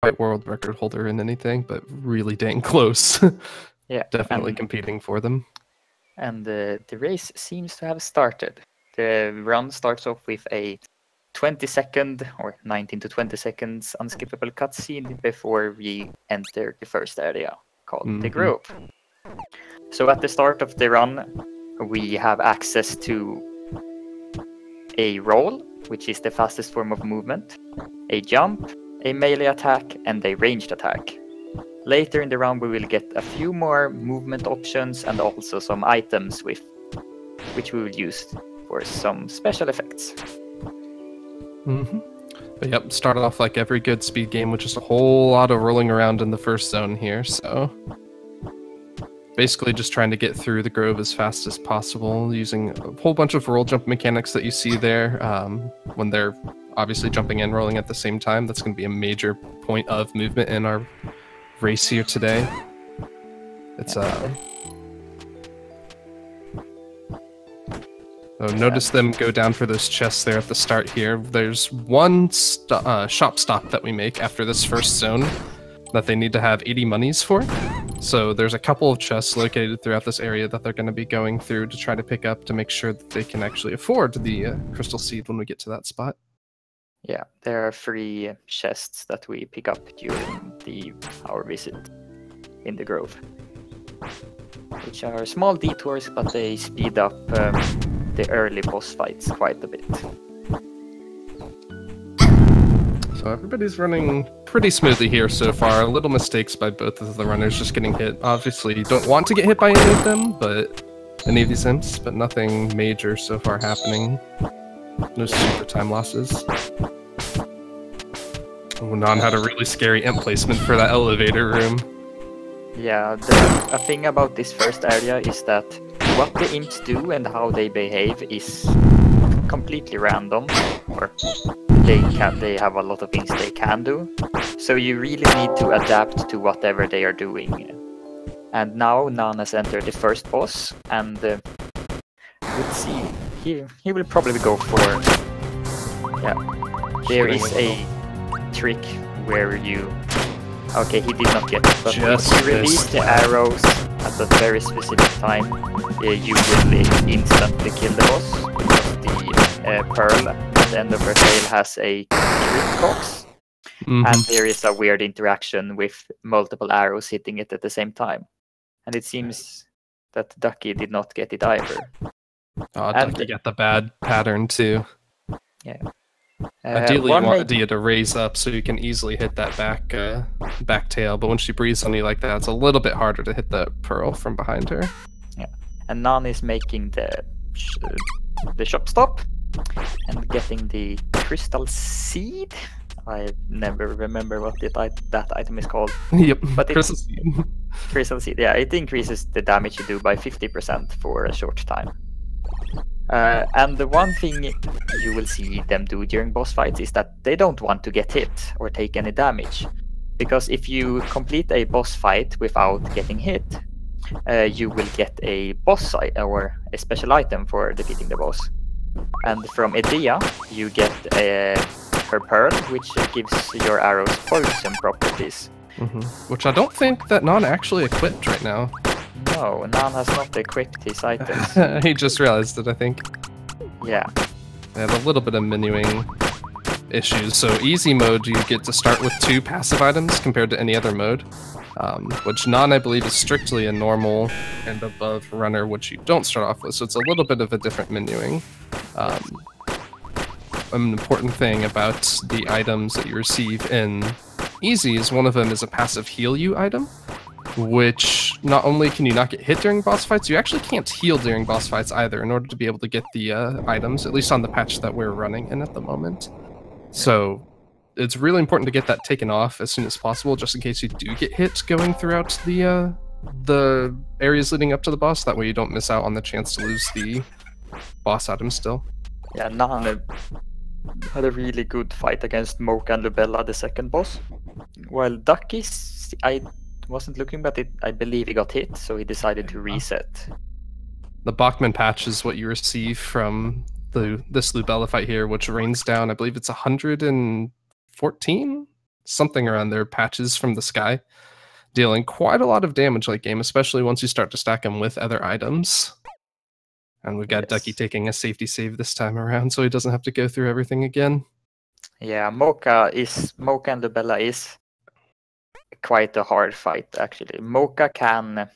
quite world record holder in anything, but really dang close. Yeah, definitely competing for them. And the race seems to have started. The run starts off with a 20-second or 19 to 20 seconds unskippable cutscene before we enter the first area called the Grove. So at the start of the run, we have access to a roll, which is the fastest form of movement, a jump, a melee attack, and a ranged attack. Later in the round, we will get a few more movement options and also some items which we will use for some special effects. But yep, started off like every good speed game with just a whole lot of rolling around in the first zone here, so basically just trying to get through the Grove as fast as possible, using a whole bunch of roll jump mechanics that you see there. When they're obviously jumping and rolling at the same time, that's going to be a major point of movement in our race here today. It's notice them go down for those chests there at the start here. There's one shop stop that we make after this first zone that they need to have 80 monies for. So there's a couple of chests located throughout this area that they're going to be going through to try to pick up to make sure that they can actually afford the crystal seed when we get to that spot. Yeah, there are 3 chests that we pick up during our visit in the Grove, which are small detours, but they speed up the early boss fights quite a bit. So everybody's running pretty smoothly here so far. Little mistakes by both of the runners just getting hit. Obviously, you don't want to get hit by any of them, but any of these imps, but nothing major so far happening. No super time losses. Oh, Nhan had a really scary imp placement for that elevator room. Yeah, a thing about this first area is that what the imps do and how they behave is completely random, or they have a lot of things they can do. So you really need to adapt to whatever they are doing. And now Nhan has entered the first boss, and let's see, he will probably go for, there is a trick where you, okay, he did not get it, but if you release the arrows at a very specific time, you will instantly kill the boss, because the pearl at the end of her tail has a crit box, and there is a weird interaction with multiple arrows hitting it at the same time. And it seems that Ducky did not get it either. Oh, Ducky got the bad pattern too. Yeah. Ideally, you want Dia to raise up so you can easily hit that back tail, but when she breathes on you like that, it's a little bit harder to hit the pearl from behind her. Yeah, and Nhan is making the shop stop and getting the crystal seed. I never remember what that item is called. Yep, but crystal seed. Crystal seed, yeah, it increases the damage you do by 50% for a short time. And the one thing you will see them do during boss fights is that they don't want to get hit or take any damage. Because if you complete a boss fight without getting hit, you will get a boss or a special item for defeating the boss. And from Edea, you get her pearl, which gives your arrows poison properties. Which I don't think that Nhan actually equipped right now. No, Nhan has not equipped his items. He just realized it, I think. Yeah. They have a little bit of menuing issues. So easy mode, you get to start with 2 passive items compared to any other mode. Which Nhan, I believe, is strictly a normal and above runner, which you don't start off with. So it's a little bit of a different menuing. An important thing about the items that you receive in easy is one of them is a passive heal you item, which not only can you not get hit during boss fights, you actually can't heal during boss fights either in order to be able to get the items, at least on the patch that we're running in at the moment. So it's really important to get that taken off as soon as possible, just in case you do get hit going throughout the areas leading up to the boss. That way you don't miss out on the chance to lose the boss item still. Yeah, Nhan had a really good fight against Mocha and Lubella, the second boss. While Ducky, I wasn't looking, but I believe he got hit, so he decided to reset. The Bachman patch is what you receive from this Lubella fight here, which rains down, I believe it's 114 something around there, patches from the sky, dealing quite a lot of damage late game, especially once you start to stack them with other items. And we've got Ducky taking a safety save this time around, so he doesn't have to go through everything again. Yeah, Mocha and Lubella is quite a hard fight, actually. Mocha can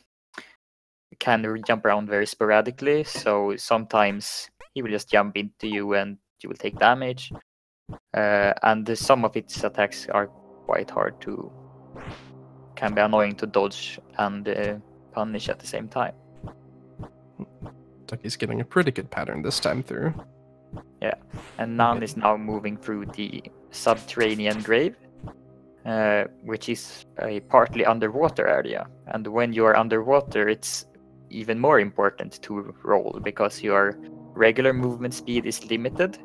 jump around very sporadically, so sometimes he will just jump into you and you will take damage. And some of its attacks are quite hard to... can be annoying to dodge and punish at the same time. Ducky's getting a pretty good pattern this time through. Yeah, and Nhan is now moving through the subterranean grave, which is a partly underwater area. And when you are underwater, it's even more important to roll because your regular movement speed is limited,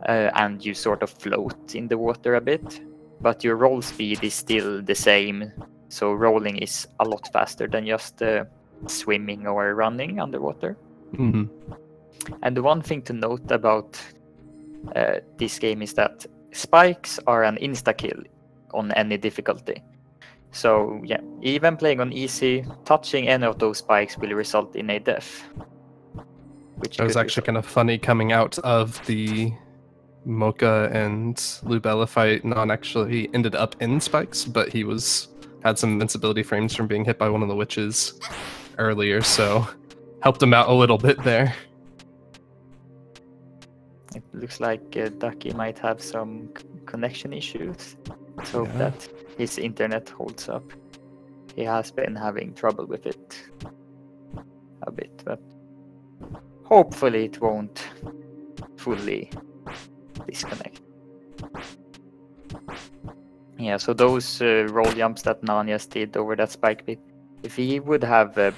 and you sort of float in the water a bit, but your roll speed is still the same. So rolling is a lot faster than just swimming or running underwater. Mm-hmm. And the one thing to note about this game is that spikes are an insta-kill on any difficulty. So yeah, even playing on easy, touching any of those spikes will result in a death. Which it was actually kind of funny coming out of the Mocha and Lubella fight. Nhan actually ended up in spikes, but he had some invincibility frames from being hit by one of the witches earlier, so helped him out a little bit there. It looks like Ducky might have some connection issues. Let's hope that his internet holds up. He has been having trouble with it a bit, but hopefully it won't fully disconnect. Yeah, so those roll jumps that Nhan just did over that spike pit, if he would have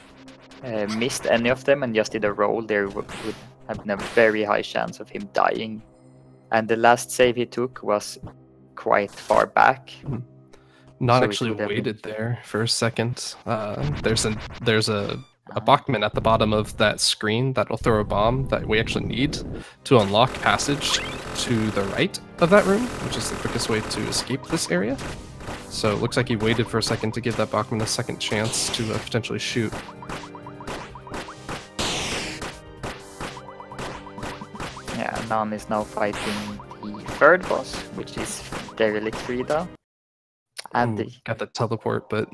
missed any of them and just did a roll, there would have been a very high chance of him dying. And the last save he took was quite far back. Nhan actually waited there for a second. There's a Bachman at the bottom of that screen that'll throw a bomb that we actually need to unlock passage to the right of that room, which is the quickest way to escape this area. So it looks like he waited for a second to give that Bachman a second chance to potentially shoot. Yeah, Nhan is now fighting the third boss, which is Derelict Frida. And got the teleport, but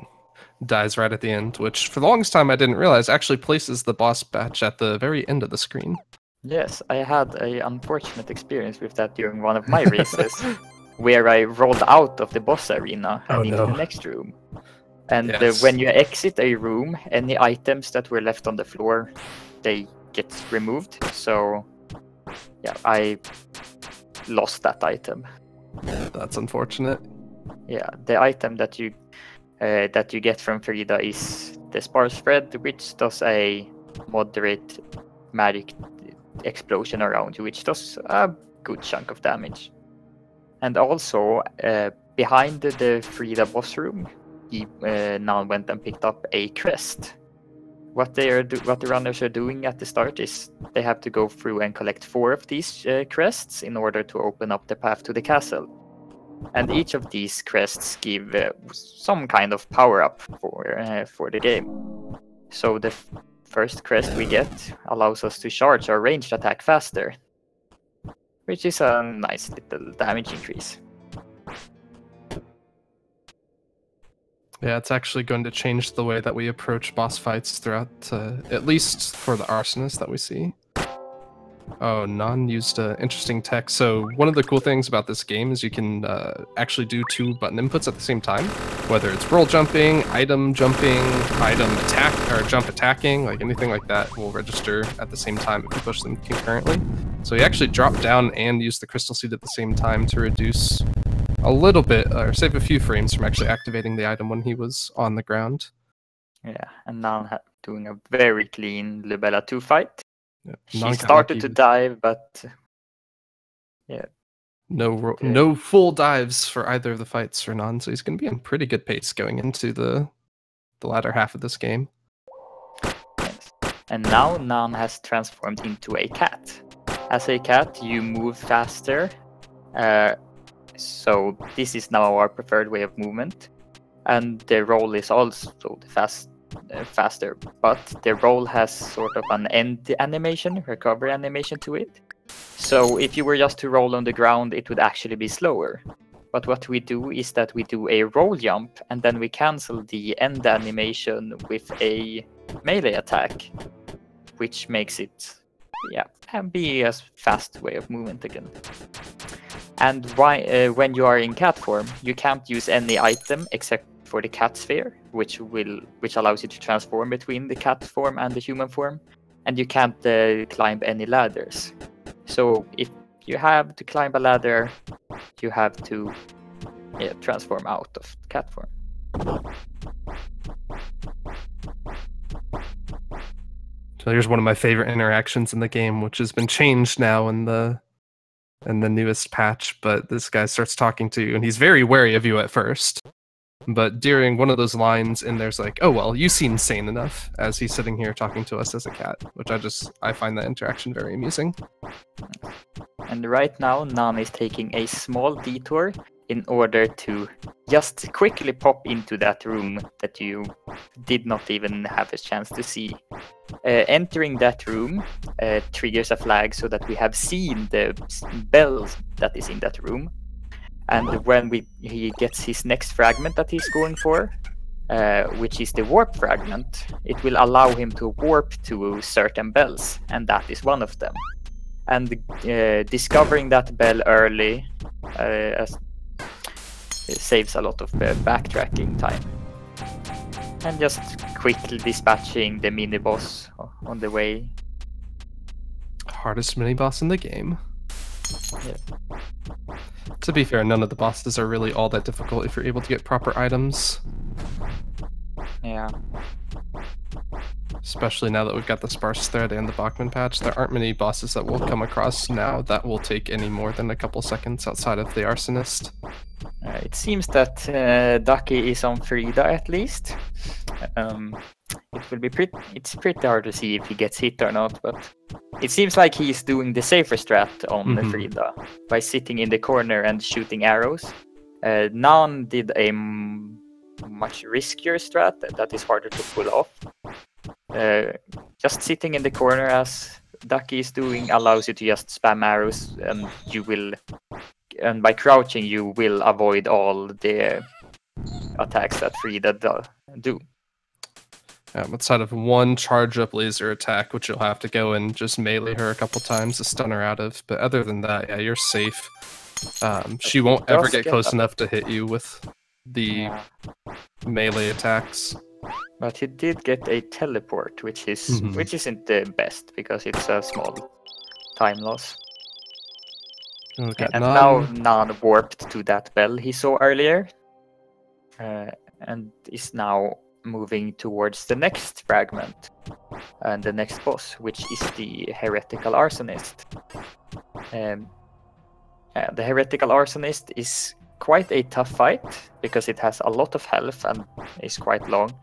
dies right at the end, which for the longest time I didn't realize actually places the boss batch at the very end of the screen. Yes, I had an unfortunate experience with that during one of my races, where I rolled out of the boss arena and into the next room. And when you exit a room, any items that were left on the floor, they get removed. So yeah, I lost that item. That's unfortunate. Yeah, the item that you get from Frida is the sparse thread, which does a moderate magic explosion around you, which does a good chunk of damage. And also, behind the Frida boss room, he now went and picked up a crest. What the runners are doing at the start is they have to go through and collect 4 of these crests in order to open up the path to the castle. And each of these crests give some kind of power-up for the game. So the first crest we get allows us to charge our ranged attack faster, which is a nice little damage increase. Yeah, it's actually going to change the way that we approach boss fights throughout, at least for the arsonist that we see. Oh, Nhan used interesting tech. So one of the cool things about this game is you can actually do 2 button inputs at the same time, whether it's roll jumping, item attack, or jump attacking, like anything like that will register at the same time if you push them concurrently. So you actually drop down and use the crystal seed at the same time to reduce a little bit, or save a few frames from actually activating the item when he was on the ground. Yeah, and Nhan doing a very clean Lubella 2 fight. Yeah. She started to dive, but yeah. No full dives for either of the fights for Nhan, so he's going to be in pretty good pace going into the latter half of this game. Yes. And now Nhan has transformed into a cat. As a cat, you move faster, So this is now our preferred way of movement, and the roll is also faster, but the roll has sort of an end animation, recovery animation to it. So if you were just to roll on the ground, it would actually be slower. But what we do is that we do a roll jump, and then we cancel the end animation with a melee attack, which makes it, be a fast way of movement again. And when you are in cat form, you can't use any item except for the cat sphere, which allows you to transform between the cat form and the human form, and you can't climb any ladders. So if you have to climb a ladder, you have to transform out of cat form. So here's one of my favorite interactions in the game, which has been changed now in the newest patch. But this guy starts talking to you, and he's very wary of you at first. But during one of those lines, and there's like, "Oh well, you seem sane enough," as he's sitting here talking to us as a cat, which I find that interaction very amusing. And right now, Nhan is taking a small detour in order to just quickly pop into that room that you did not even have a chance to see. Entering that room triggers a flag so that we have seen the bell that is in that room. And when he gets his next fragment that he's going for, which is the warp fragment, it will allow him to warp to certain bells, and that is one of them. And discovering that bell early saves a lot of backtracking time. And just quickly dispatching the mini-boss on the way. Hardest mini-boss in the game. Yeah. To be fair, none of the bosses are really all that difficult if you're able to get proper items. Yeah. Especially now that we've got the Sparse Thread and the Bachman patch, there aren't many bosses that we'll come across now that will take any more than a couple seconds outside of the Arsonist. It seems that Ducky is on Frida at least. It's pretty hard to see if he gets hit or not, but it seems like he's doing the safer strat on Frida by sitting in the corner and shooting arrows. Nhan did a much riskier strat that is harder to pull off. Just sitting in the corner as Ducky is doing allows you to just spam arrows, and by crouching you will avoid all the attacks that Frida do. Outside of one charge-up laser attack, which you'll have to go and just melee her a couple times to stun her out of. But other than that, yeah, you're safe. She won't ever get close enough to hit you with the melee attacks. But he did get a teleport, which isn't the best because it's a small time loss. And now Nhan warped to that bell he saw earlier, and is now moving towards the next fragment and the next boss, which is the Heretical Arsonist. The Heretical Arsonist is quite a tough fight because it has a lot of health and is quite long.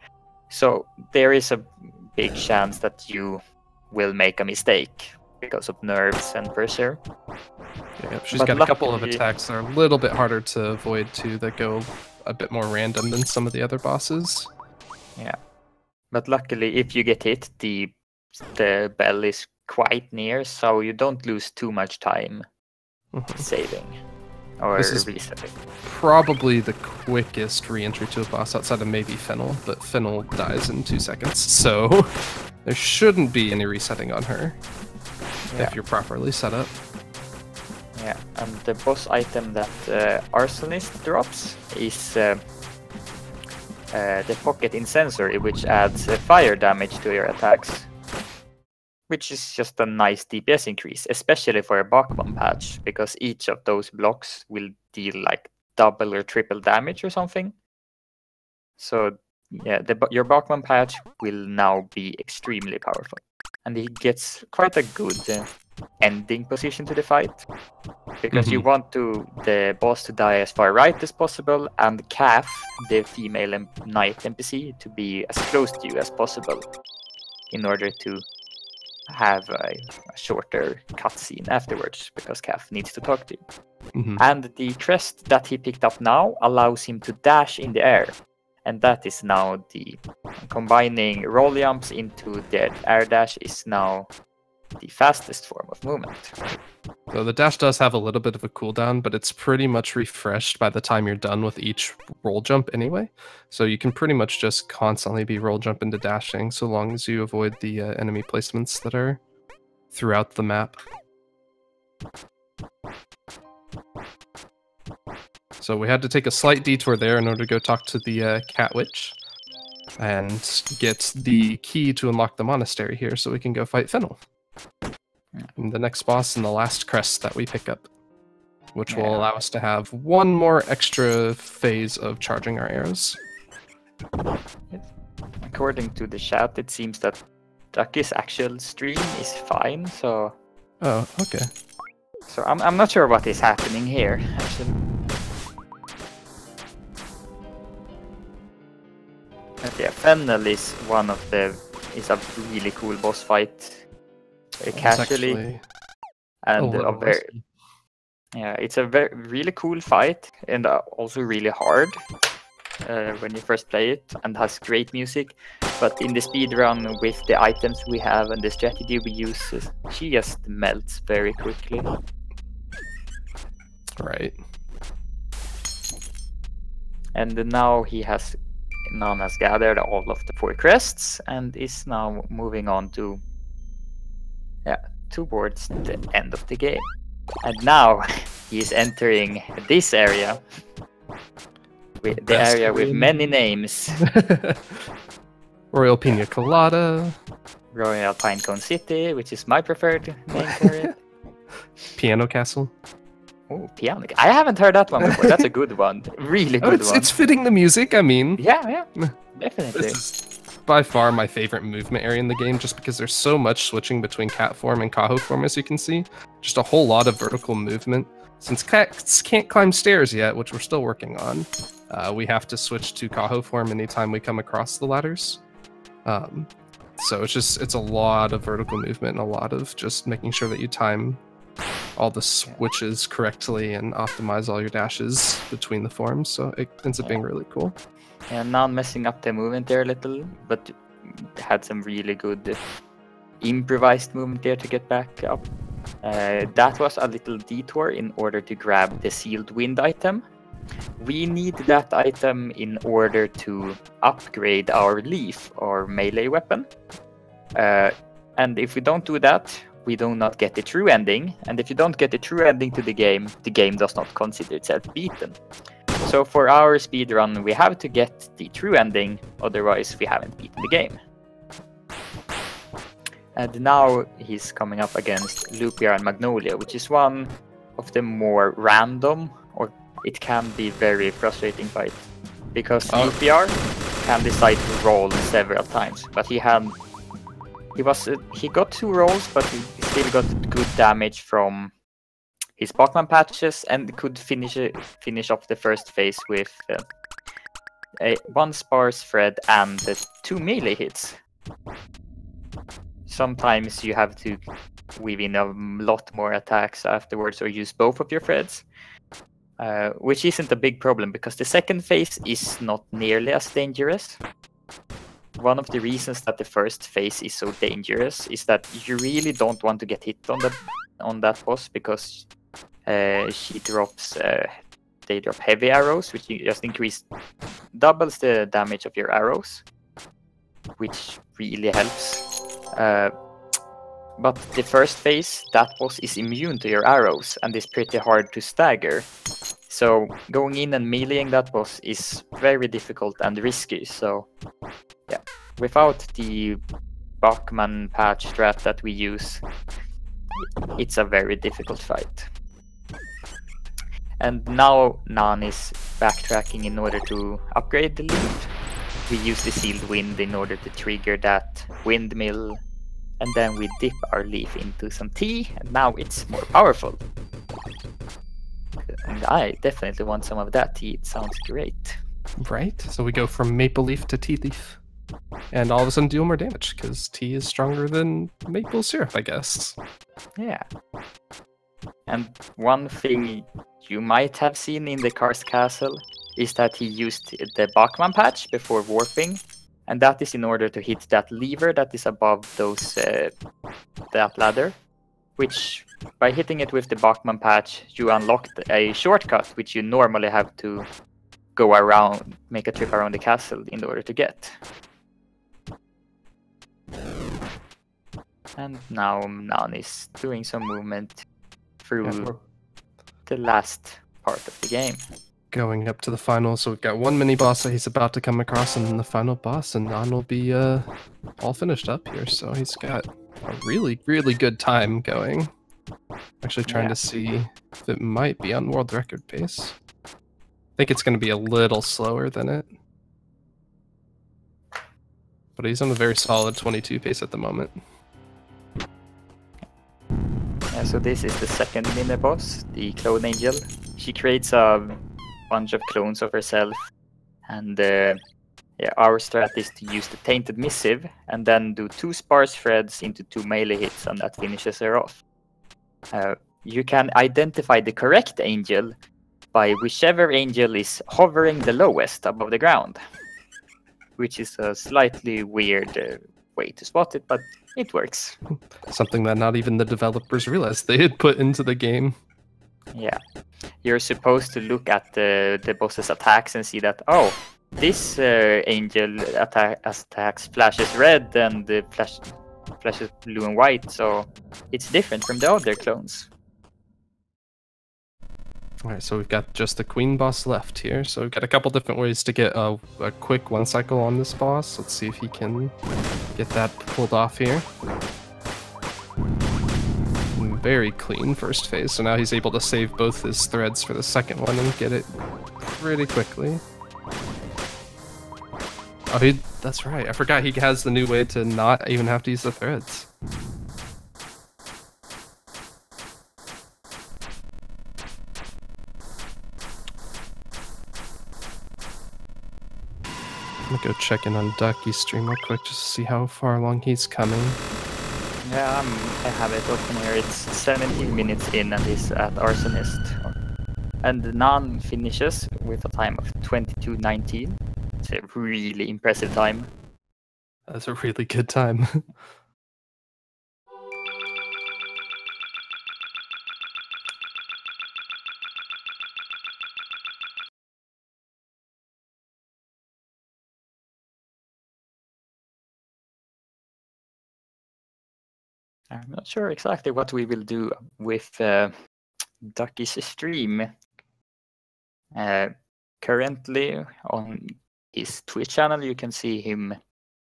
So there is a big chance that you will make a mistake because of nerves and pressure. Yeah, she's got a couple of attacks that are a little bit harder to avoid too, that go a bit more random than some of the other bosses. Yeah, but luckily if you get hit, the bell is quite near, so you don't lose too much time saving or resetting. Probably the quickest re-entry to a boss outside of maybe Fennel, but Fennel dies in 2 seconds, so there shouldn't be any resetting on her if you're properly set up. Yeah, and the boss item that Arsonist drops is the Pocket Incensory, which adds fire damage to your attacks, which is just a nice DPS increase, especially for a Bachman patch, because each of those blocks will deal like double or triple damage or something. So yeah, your Bachman patch will now be extremely powerful, and he gets quite a good ending position to the fight, because you want the boss to die as far right as possible, and Calf, the female knight NPC, to be as close to you as possible in order to have a shorter cutscene afterwards, because Calf needs to talk to you. And the crest that he picked up now allows him to dash in the air. And that is now the combining roll jumps into the air dash is now the fastest form of movement. So the dash does have a little bit of a cooldown, but it's pretty much refreshed by the time you're done with each roll jump anyway. So you can pretty much just constantly be roll jumping to dashing so long as you avoid the enemy placements that are throughout the map. So we had to take a slight detour there in order to go talk to the Cat Witch and get the key to unlock the monastery here so we can go fight Fennel. And the next boss and the last crest that we pick up, which will allow us to have one more extra phase of charging our arrows. According to the chat, it seems that Duckie's actual stream is fine, so... Oh, okay. So I'm not sure what is happening here, actually. But yeah, Fennel is a really cool boss fight. Casually, and it's a really cool fight, and also really hard when you first play it, and has great music. But in the speedrun, with the items we have and the strategy we use, she just melts very quickly. Right. And now Nhan has gathered all of the 4 crests and is now moving on to towards the end of the game. And now he is entering this area. The area with many names. Royal Pina Colada. Royal Pinecone City, which is my preferred name for it. Piano Castle. Oh, Piano. I haven't heard that one before. That's a good one. Really good one. It's fitting the music, I mean. Yeah, definitely. This is by far my favorite movement area in the game, just because there's so much switching between cat form and Kaho form, as you can see. Just a whole lot of vertical movement. Since cats can't climb stairs yet, which we're still working on, we have to switch to Kaho form anytime we come across the ladders. So it's a lot of vertical movement and a lot of just making sure that you time all the switches correctly and optimize all your dashes between the forms. So it ends up being really cool. And now messing up the movement there a little, but had some really good improvised movement there to get back up. That was a little detour in order to grab the sealed wind item. We need that item in order to upgrade our leaf, or melee weapon. And if we don't do that, we do not get the true ending. And if you don't get the true ending to the game does not consider itself beaten. So for our speedrun, we have to get the true ending, otherwise we haven't beaten the game. And now he's coming up against Lupia and Magnolia, which is one of the more random, or it can be very frustrating fight. Because Lupia can decide to roll several times, but he got 2 rolls, but he still got good damage from his Bachman patches and could finish off the first phase with 1 sparse thread and 2 melee hits. Sometimes you have to weave in a lot more attacks afterwards or use both of your threads, which isn't a big problem because the second phase is not nearly as dangerous. One of the reasons that the first phase is so dangerous is that you really don't want to get hit on that boss, because they drop heavy arrows, which just doubles the damage of your arrows, which really helps. But the first phase, that boss is immune to your arrows and is pretty hard to stagger. So going in and meleeing that boss is very difficult and risky. So yeah, without the Bachman patch strat that we use, it's a very difficult fight. And now Nhan is backtracking in order to upgrade the leaf. We use the sealed wind in order to trigger that windmill, and then we dip our leaf into some tea, and now it's more powerful. And I definitely want some of that tea, it sounds great. Right, so we go from maple leaf to tea leaf, and all of a sudden deal more damage, because tea is stronger than maple syrup, I guess. Yeah. And one thing you might have seen in the Karst Castle is that he used the Bachman patch before warping, and that is in order to hit that lever that is above that ladder, which by hitting it with the Bachman patch, you unlocked a shortcut which you normally have to go around, make a trip around the castle in order to get. And now Nhan is doing some movement through the last part of the game. Going up to the final, so we've got one mini boss that he's about to come across, and then the final boss, and Nhan will be all finished up here. So he's got a really, really good time going. Actually trying to see if it might be on world record pace. I think it's going to be a little slower than it. But he's on a very solid 22 pace at the moment. Yeah, so this is the second mini boss, the Clone Angel. She creates a bunch of clones of herself, and our strat is to use the Tainted Missive and then do 2 sparse threads into 2 melee hits, and that finishes her off. You can identify the correct angel by whichever angel is hovering the lowest above the ground, which is a slightly weird way to spot it, but it works. Something that not even the developers realized they had put into the game. Yeah. You're supposed to look at the boss's attacks and see that, oh, this angel attacks flashes red and flashes blue and white, so it's different from the other clones. Alright, so we've got just the queen boss left here. So we've got a couple different ways to get a quick 1 cycle on this boss. Let's see if he can get that pulled off here. Very clean first phase, so now he's able to save both his threads for the second one and get it pretty quickly. Oh, that's right. I forgot he has the new way to not even have to use the threads. I'm gonna go check in on Ducky's stream real quick just to see how far along he's coming. Yeah, I have it open here. It's 17 minutes in and he's at Arsonist. And Nhan finishes with a time of 22:19. It's a really impressive time. That's a really good time. I'm not sure exactly what we will do with Ducky's stream. Currently on his Twitch channel, you can see him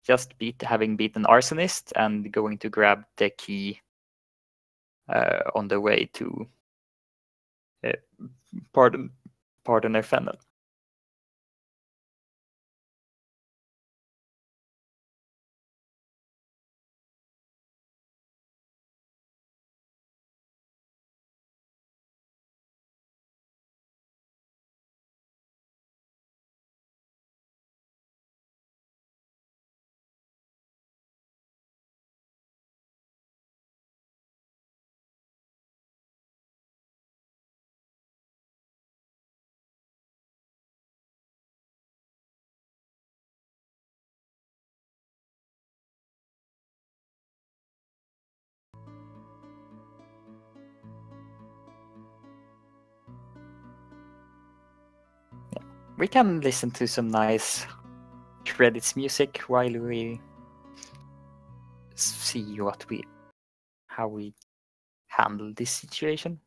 just having beaten Arsonist and going to grab the key on the way to Pardoner Fennel. We can listen to some nice credits music while we see how we handle this situation.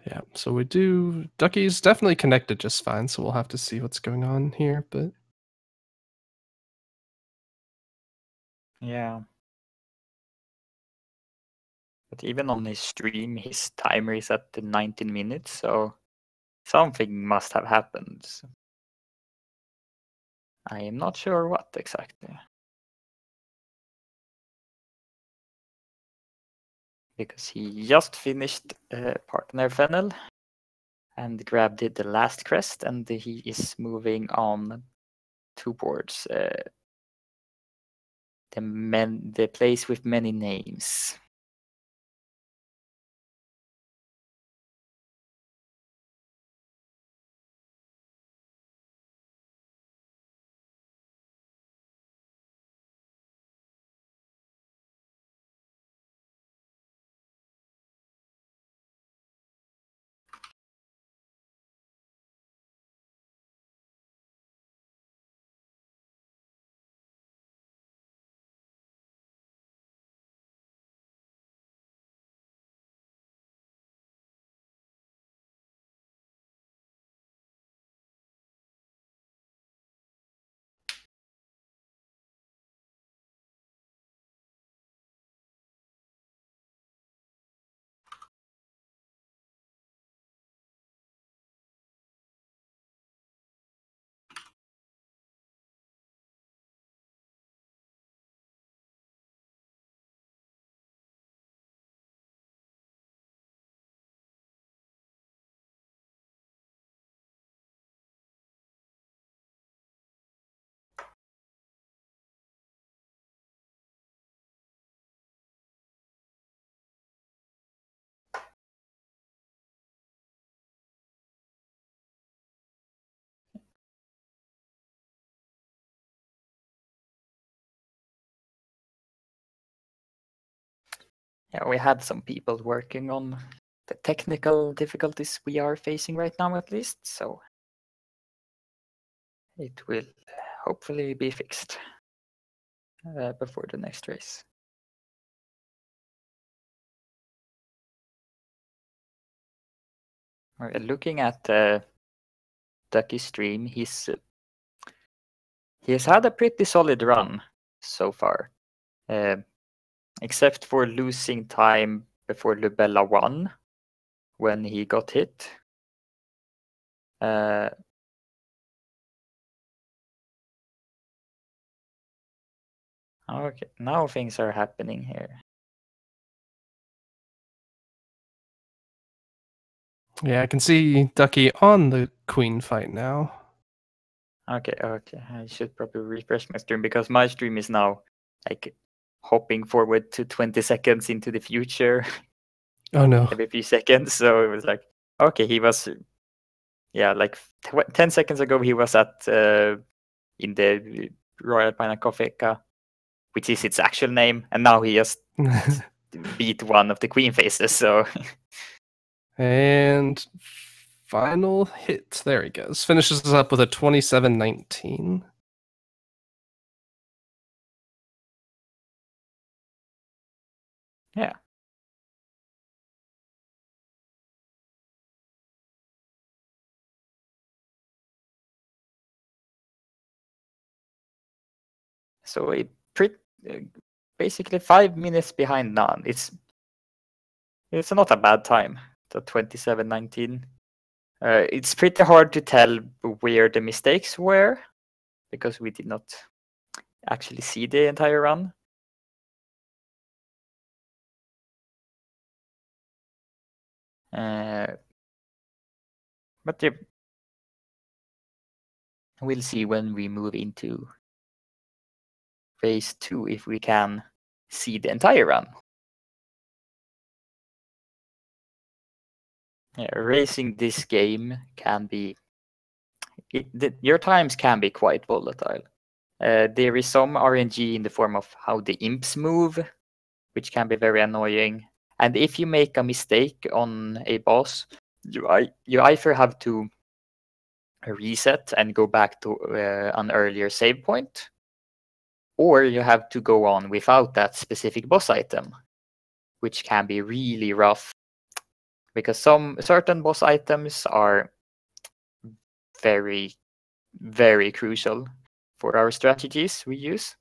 Yeah, so we do... Ducky's definitely connected just fine, so we'll have to see what's going on here, but... Yeah. But even on his stream, his timer is at the 19 minutes, so something must have happened. I am not sure what exactly. Because he just finished Partner Fennel and grabbed the last crest, and he is moving on towards the place with many names. Yeah, we had some people working on the technical difficulties we are facing right now, at least, so it will hopefully be fixed before the next race. Looking at Ducky's stream, he has had a pretty solid run so far, except for losing time before Lubella won when he got hit. Okay, now things are happening here. Yeah, I can see Ducky on the queen fight now. Okay. I should probably refresh my stream because my stream is now like hopping forward to 20 seconds into the future. Oh no. Every few seconds. So it was like, okay, he was, like 10 seconds ago he was at in the Royal Panacotheca, which is its actual name, and now he just beat one of the queen faces. So and final hit. There he goes. Finishes us up with a 27-19. yeah. So basically 5 minutes behind Nhan. It's not a bad time. The 27-19. It's pretty hard to tell where the mistakes were because we did not actually see the entire run. But we'll see when we move into phase 2 if we can see the entire run. Racing this game can be... your times can be quite volatile. There is some RNG in the form of how the imps move, which can be very annoying. And if you make a mistake on a boss, you either have to reset and go back to an earlier save point, or you have to go on without that specific boss item, which can be really rough because some certain boss items are very, very crucial for our strategies we use.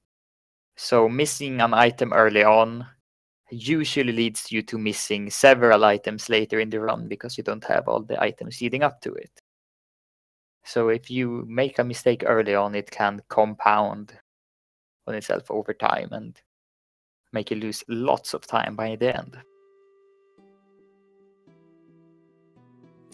So missing an item early on usually leads you to missing several items later in the run because you don't have all the items leading up to it. So if you make a mistake early on, it can compound on itself over time and make you lose lots of time by the end.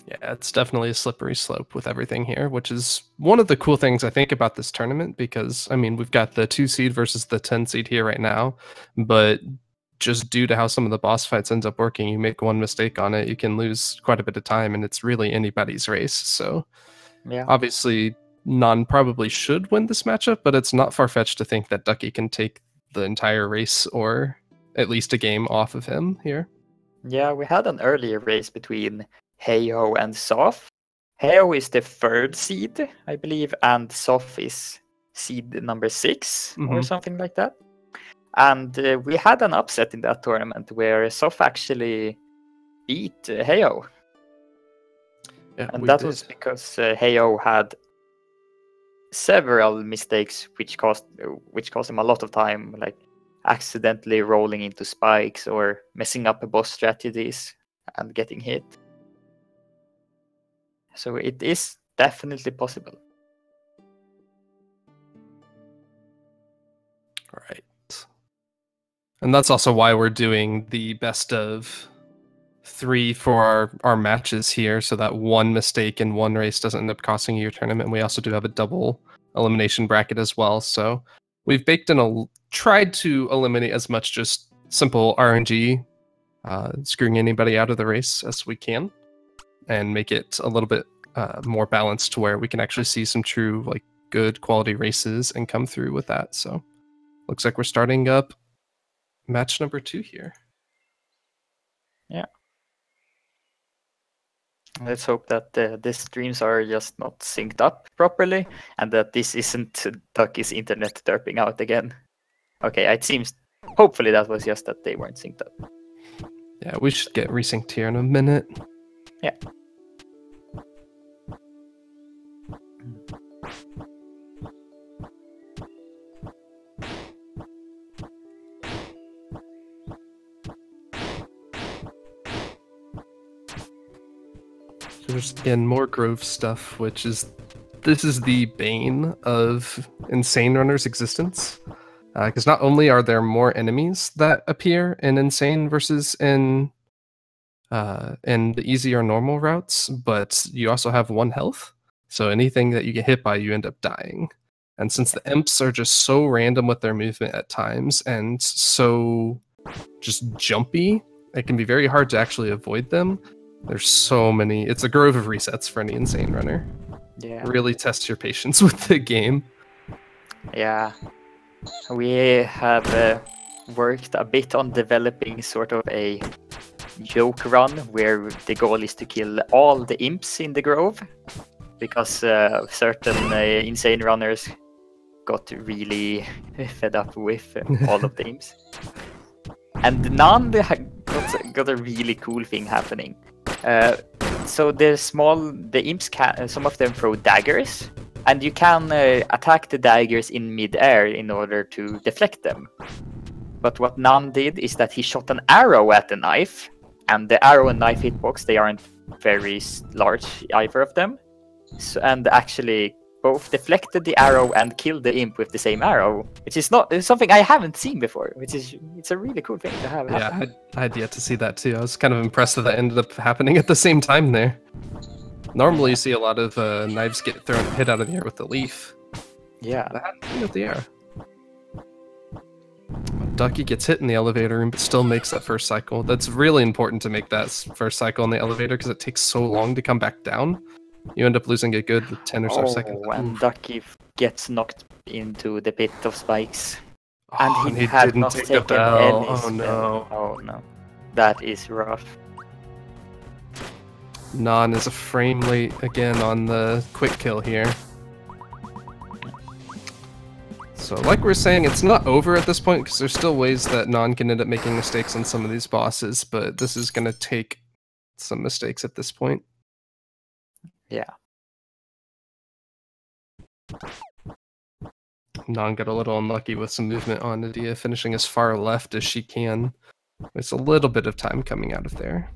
Yeah, it's definitely a slippery slope with everything here, which is one of the cool things I think about this tournament because, I mean, we've got the 2 seed versus the 10 seed here right now, but just due to how some of the boss fights ends up working, you make one mistake on it, you can lose quite a bit of time, and it's really anybody's race. So yeah, obviously Nhan probably should win this matchup, but it's not far-fetched to think that Ducky can take the entire race or at least a game off of him here. Yeah, we had an earlier race between Heyo and Soph. Heyo is the 3rd seed, I believe, and Soph is seed number 6 or something like that. And we had an upset in that tournament where Soph actually beat Heyo. Yeah, and that was because Heyo had several mistakes which cost him a lot of time, like accidentally rolling into spikes or messing up boss strategies and getting hit. So it is definitely possible. All right. And that's also why we're doing the best of 3 for our matches here, so that one mistake in one race doesn't end up costing you your tournament. We also do have a double elimination bracket as well, so we've baked in tried to eliminate as much just simple RNG, screwing anybody out of the race as we can, and make it a little bit more balanced to where we can actually see some true, like, good quality races and come through with that. So looks like we're starting up match number 2 here. Yeah. Let's hope that the streams are just not synced up properly, and that this isn't Ducky's internet derping out again. Okay, it seems. Hopefully that was just that they weren't synced up. Yeah, we should get resynced here in a minute. Yeah. So there's again more Grove stuff, which is this is the bane of Insane Runner's existence. Because not only are there more enemies that appear in Insane versus in the easy or normal routes, but you also have 1 health. So anything that you get hit by, you end up dying. And since the imps are just so random with their movement at times and so just jumpy, it can be very hard to actually avoid them. There's so many. It's a grove of resets for any Insane Runner. Yeah. Really test your patience with the game. Yeah. We have worked a bit on developing sort of a joke run where the goal is to kill all the imps in the grove, because certain Insane Runners got really fed up with all of the imps. And Nhan got a really cool thing happening. So the imps some of them throw daggers, and you can attack the daggers in mid-air in order to deflect them. But what Nhan did is that he shot an arrow at the knife, and the arrow and knife hitbox, they aren't very large, either of them. So, and actually both deflected the arrow and killed the imp with the same arrow, which is something I haven't seen before, it's a really cool thing to have. Yeah, I had yet to see that too. I was kind of impressed that that ended up happening at the same time there. Normally you see a lot of knives get hit out of the air with the leaf. Yeah. That happened with the air. Ducky gets hit in the elevator room, but still makes that first cycle. That's really important to make that first cycle in the elevator because it takes so long to come back down. You end up losing a good 10 or so seconds. And Ducky gets knocked into the pit of spikes. Oh, And he had didn't not take taken a bell. any Oh spell. no. Oh no. That is rough. Nhan is a frame late again on the quick kill here. So like we're saying, it's not over at this point because there's still ways that Nhan can end up making mistakes on some of these bosses, but this is going to take some mistakes at this point. Yeah. Nhan got a little unlucky with some movement on Nadia, finishing as far left as she can. There's a little bit of time coming out of there.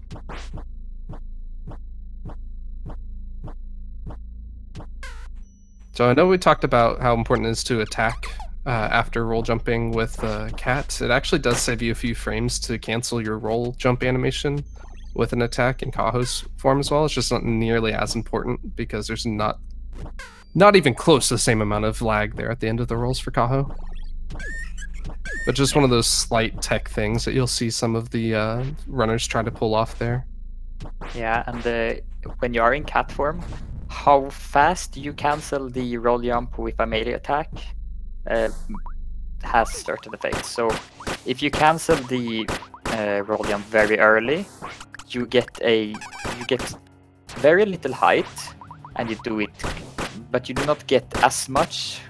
So I know we talked about how important it is to attack after roll jumping with Cat. It actually does save you a few frames to cancel your roll jump animation with an attack in Kaho's form as well. It's just not nearly as important because there's not even close to the same amount of lag there at the end of the rolls for Kaho. But just one of those slight tech things that you'll see some of the runners try to pull off there. Yeah, and when you are in cat form, how fast you cancel the roll jump with a melee attack has certain effects. So if you cancel the roll jump very early, you get very little height, and you do it, but you do not get as much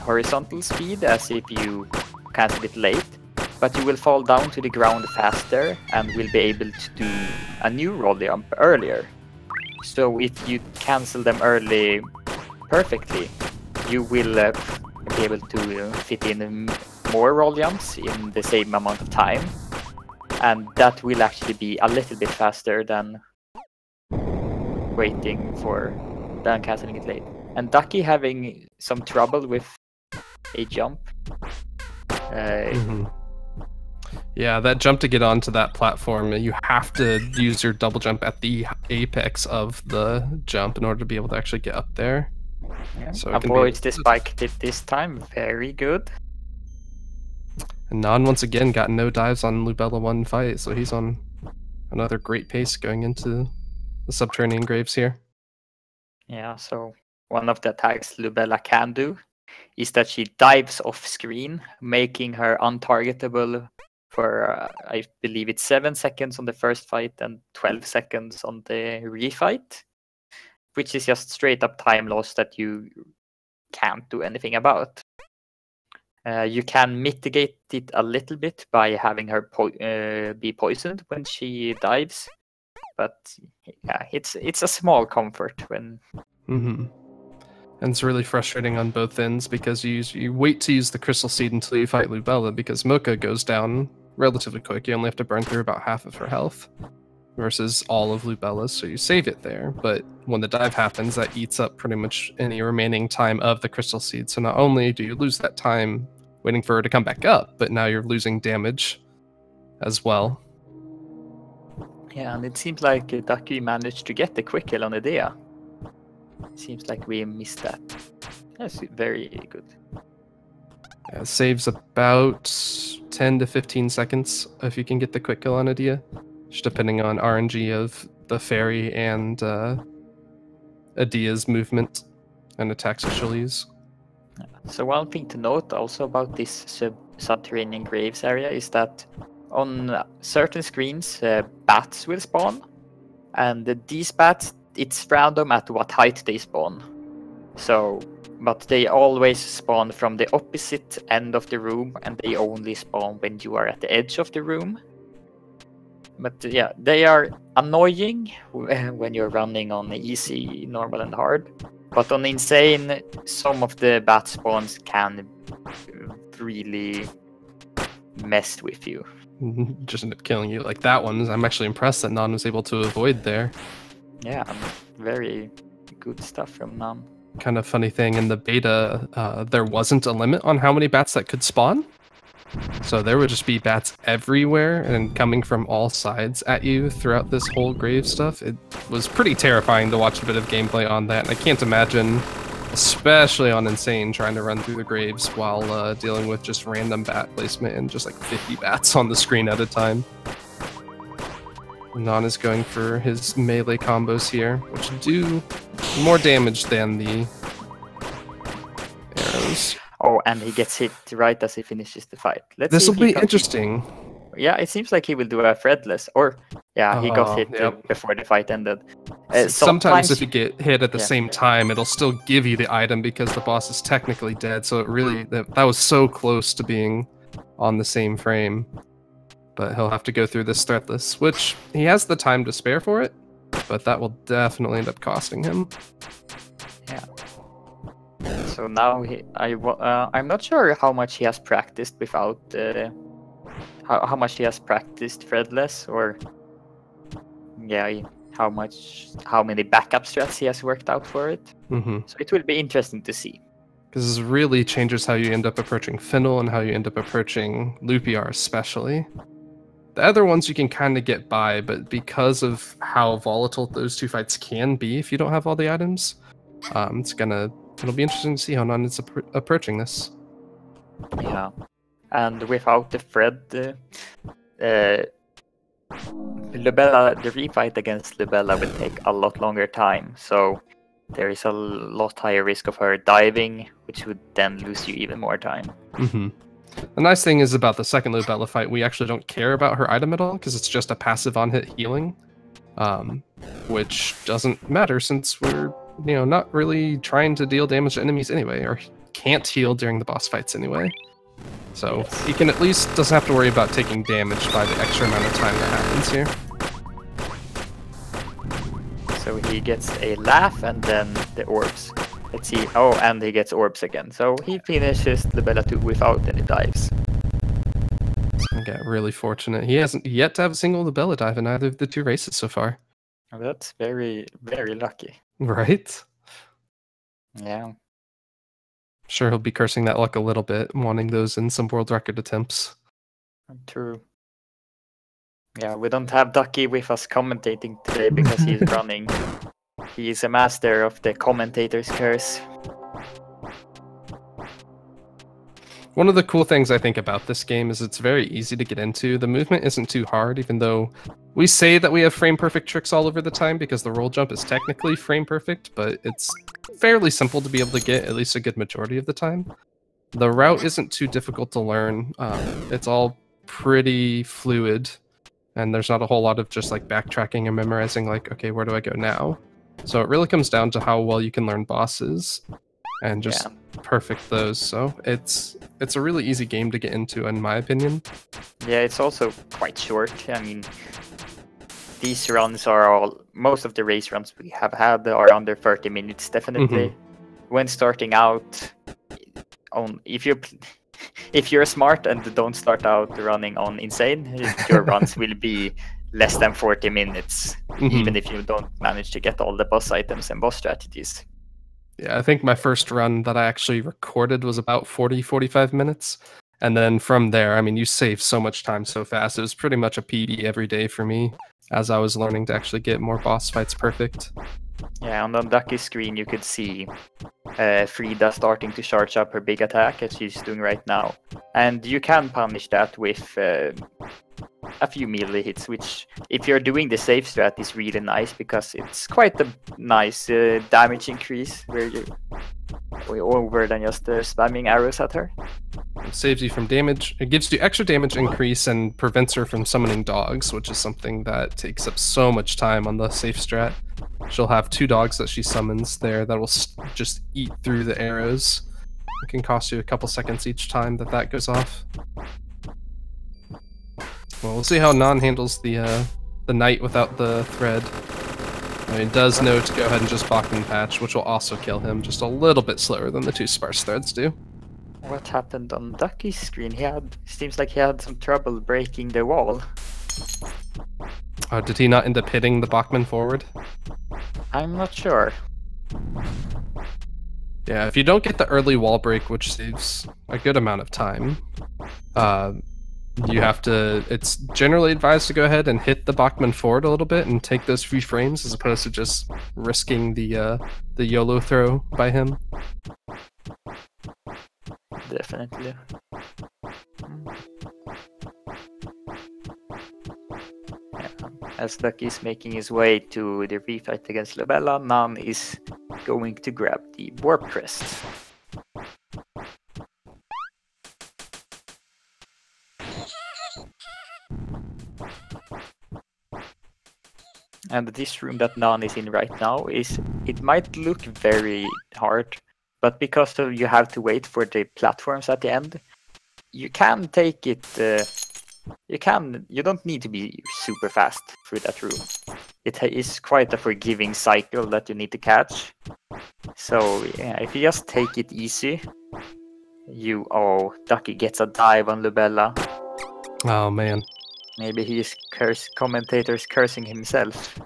horizontal speed as if you cancel it late. But you will fall down to the ground faster and will be able to do a new roll jump earlier. So if you cancel them early perfectly, you will be able to fit in more roll jumps in the same amount of time. And that will actually be a little bit faster than canceling it late. And Ducky having some trouble with a jump. Yeah, that jump to get onto that platform, you have to use your double jump at the apex of the jump in order to be able to actually get up there. Yeah. So avoids the spike tip this time. Very good. And Nhan once again got no dives on Lubella 1 fight, so he's on another great pace going into the subterranean graves here. Yeah, so one of the attacks Lubella can do is that she dives off screen, making her untargetable for I believe it's 7 seconds on the first fight and 12 seconds on the refight, which is just straight up time loss that you can't do anything about. You can mitigate it a little bit by having her be poisoned when she dives, but yeah, it's a small comfort when. Mm-hmm. And it's really frustrating on both ends because you wait to use the crystal seed until you fight Lubella, because Mocha goes down relatively quick. You only have to burn through about half of her health versus all of Lubella's, so you save it there. But when the dive happens, that eats up pretty much any remaining time of the crystal seed. So not only do you lose that time waiting for her to come back up, but now you're losing damage as well. Yeah, and it seems like Ducky managed to get the quick kill on Idea. Seems like we missed that. That's very good. Yeah, it saves about 10 to 15 seconds if you can get the quick kill on Idea, just depending on RNG of the fairy and Idea's movement and attacks that she'll use. So one thing to note also about this subterranean graves area is that on certain screens, bats will spawn, and these bats, it's random at what height they spawn. So, but they always spawn from the opposite end of the room, and they only spawn when you are at the edge of the room. But yeah, they are annoying when you're running on easy, normal, and hard. But on insane, some of the bat spawns can really mess with you. Just end up killing you. Like that one, I'm actually impressed that Nhan was able to avoid there. Yeah, very good stuff from Nhan. Kind of funny thing, in the beta, there wasn't a limit on how many bats that could spawn. So there would just be bats everywhere and coming from all sides at you throughout this whole grave stuff. It was pretty terrifying to watch a bit of gameplay on that, and I can't imagine, especially on Insane, trying to run through the graves while dealing with just random bat placement and just like 50 bats on the screen at a time. Nhan is going for his melee combos here, which do more damage than the arrows. Oh, and he gets hit right as he finishes the fight. This will be interesting. Yeah, it seems like he will do a threadless, or yeah, he got hit before the fight ended. Sometimes if you get hit at the same time, it'll still give you the item because the boss is technically dead. So it really that was so close to being on the same frame. But he'll have to go through this threadless, which he has the time to spare for it, but that will definitely end up costing him. Yeah. So now I'm not sure how much he has practiced without how much he has practiced threadless, or yeah, how many backup strats he has worked out for it. So it will be interesting to see. Because this really changes how you end up approaching Finnel and how you end up approaching Lupiar especially. The other ones you can kind of get by, but because of how volatile those two fights can be if you don't have all the items, it'll be interesting to see how Nhan is approaching this. Yeah, and without the thread, Lubella, the refight against Lubella will take a lot longer time, so there is a lot higher risk of her diving, which would then lose you even more time. The nice thing is about the second Lubella fight, we actually don't care about her item at all, because it's just a passive on-hit healing, which doesn't matter since we're not really trying to deal damage to enemies anyway, or can't heal during the boss fights anyway. So he can at least doesn't have to worry about taking damage by the extra amount of time that happens here. So he gets a laugh and then the orbs. Let's see. Oh, and he gets orbs again. So he finishes the Bella 2 without any dives. I got really fortunate. He hasn't yet to have a single Lubella dive in either of the two races so far. That's very, very lucky. Right? Yeah. Sure, he'll be cursing that luck a little bit, wanting those in some world record attempts. True. Yeah, we don't have Ducky with us commentating today because he's running. He is a master of the commentator's curse. One of the cool things I think about this game is it's very easy to get into. The movement isn't too hard, even though we say that we have frame perfect tricks all over the time because the roll jump is technically frame perfect, but it's fairly simple to be able to get at least a good majority of the time. The route isn't too difficult to learn. It's all pretty fluid, and there's not a whole lot of just like backtracking and memorizing like, okay, where do I go now? So it really comes down to how well you can learn bosses and just perfect those. So it's a really easy game to get into, in my opinion. Yeah, it's also quite short. I mean, these runs are most of the race runs we have had are under 30 minutes, definitely. When starting out, if you're smart and don't start out running on insane, your runs will be less than 40 minutes, even if you don't manage to get all the boss items and boss strategies. Yeah, I think my first run that I actually recorded was about 40-45 minutes. And then from there, I mean, you save so much time so fast. It was pretty much a PB every day for me as I was learning to actually get more boss fights perfect. Yeah, on the Ducky's screen, you could see Frida starting to charge up her big attack, as she's doing right now. And you can punish that with a few melee hits, which, if you're doing the safe strat, is really nice, because it's quite a nice damage increase where you're over than just spamming arrows at her. It saves you from damage. It gives you extra damage increase and prevents her from summoning dogs, which is something that takes up so much time on the safe strat. She'll have 2 dogs that she summons there that will just eat through the arrows. It can cost you a couple seconds each time that goes off. Well, we'll see how Nhan handles the knight without the thread. I mean, it does know to go ahead and just Bachman patch, which will also kill him, just a little bit slower than the 2 sparse threads do. What happened on Ducky's screen? Seems like he had some trouble breaking the wall. Oh, did he not end up hitting the Bachman forward? I'm not sure. Yeah, if you don't get the early wall break, which saves a good amount of time, you have to. It's generally advised to go ahead and hit the Bachman forward a little bit and take those free frames, as opposed to just risking the YOLO throw by him. Definitely. Yeah. As Ducky is making his way to the refight against Lobella, Nhan is going to grab the Warp Crest. And this room that Nhan is in right now it might look very hard, but because you have to wait for the platforms at the end, you can take it. You don't need to be super fast through that room. It is quite a forgiving cycle that you need to catch. So yeah, if you just take it easy, Ducky gets a dive on Lobella. Oh man. Maybe he is commentator's cursing himself.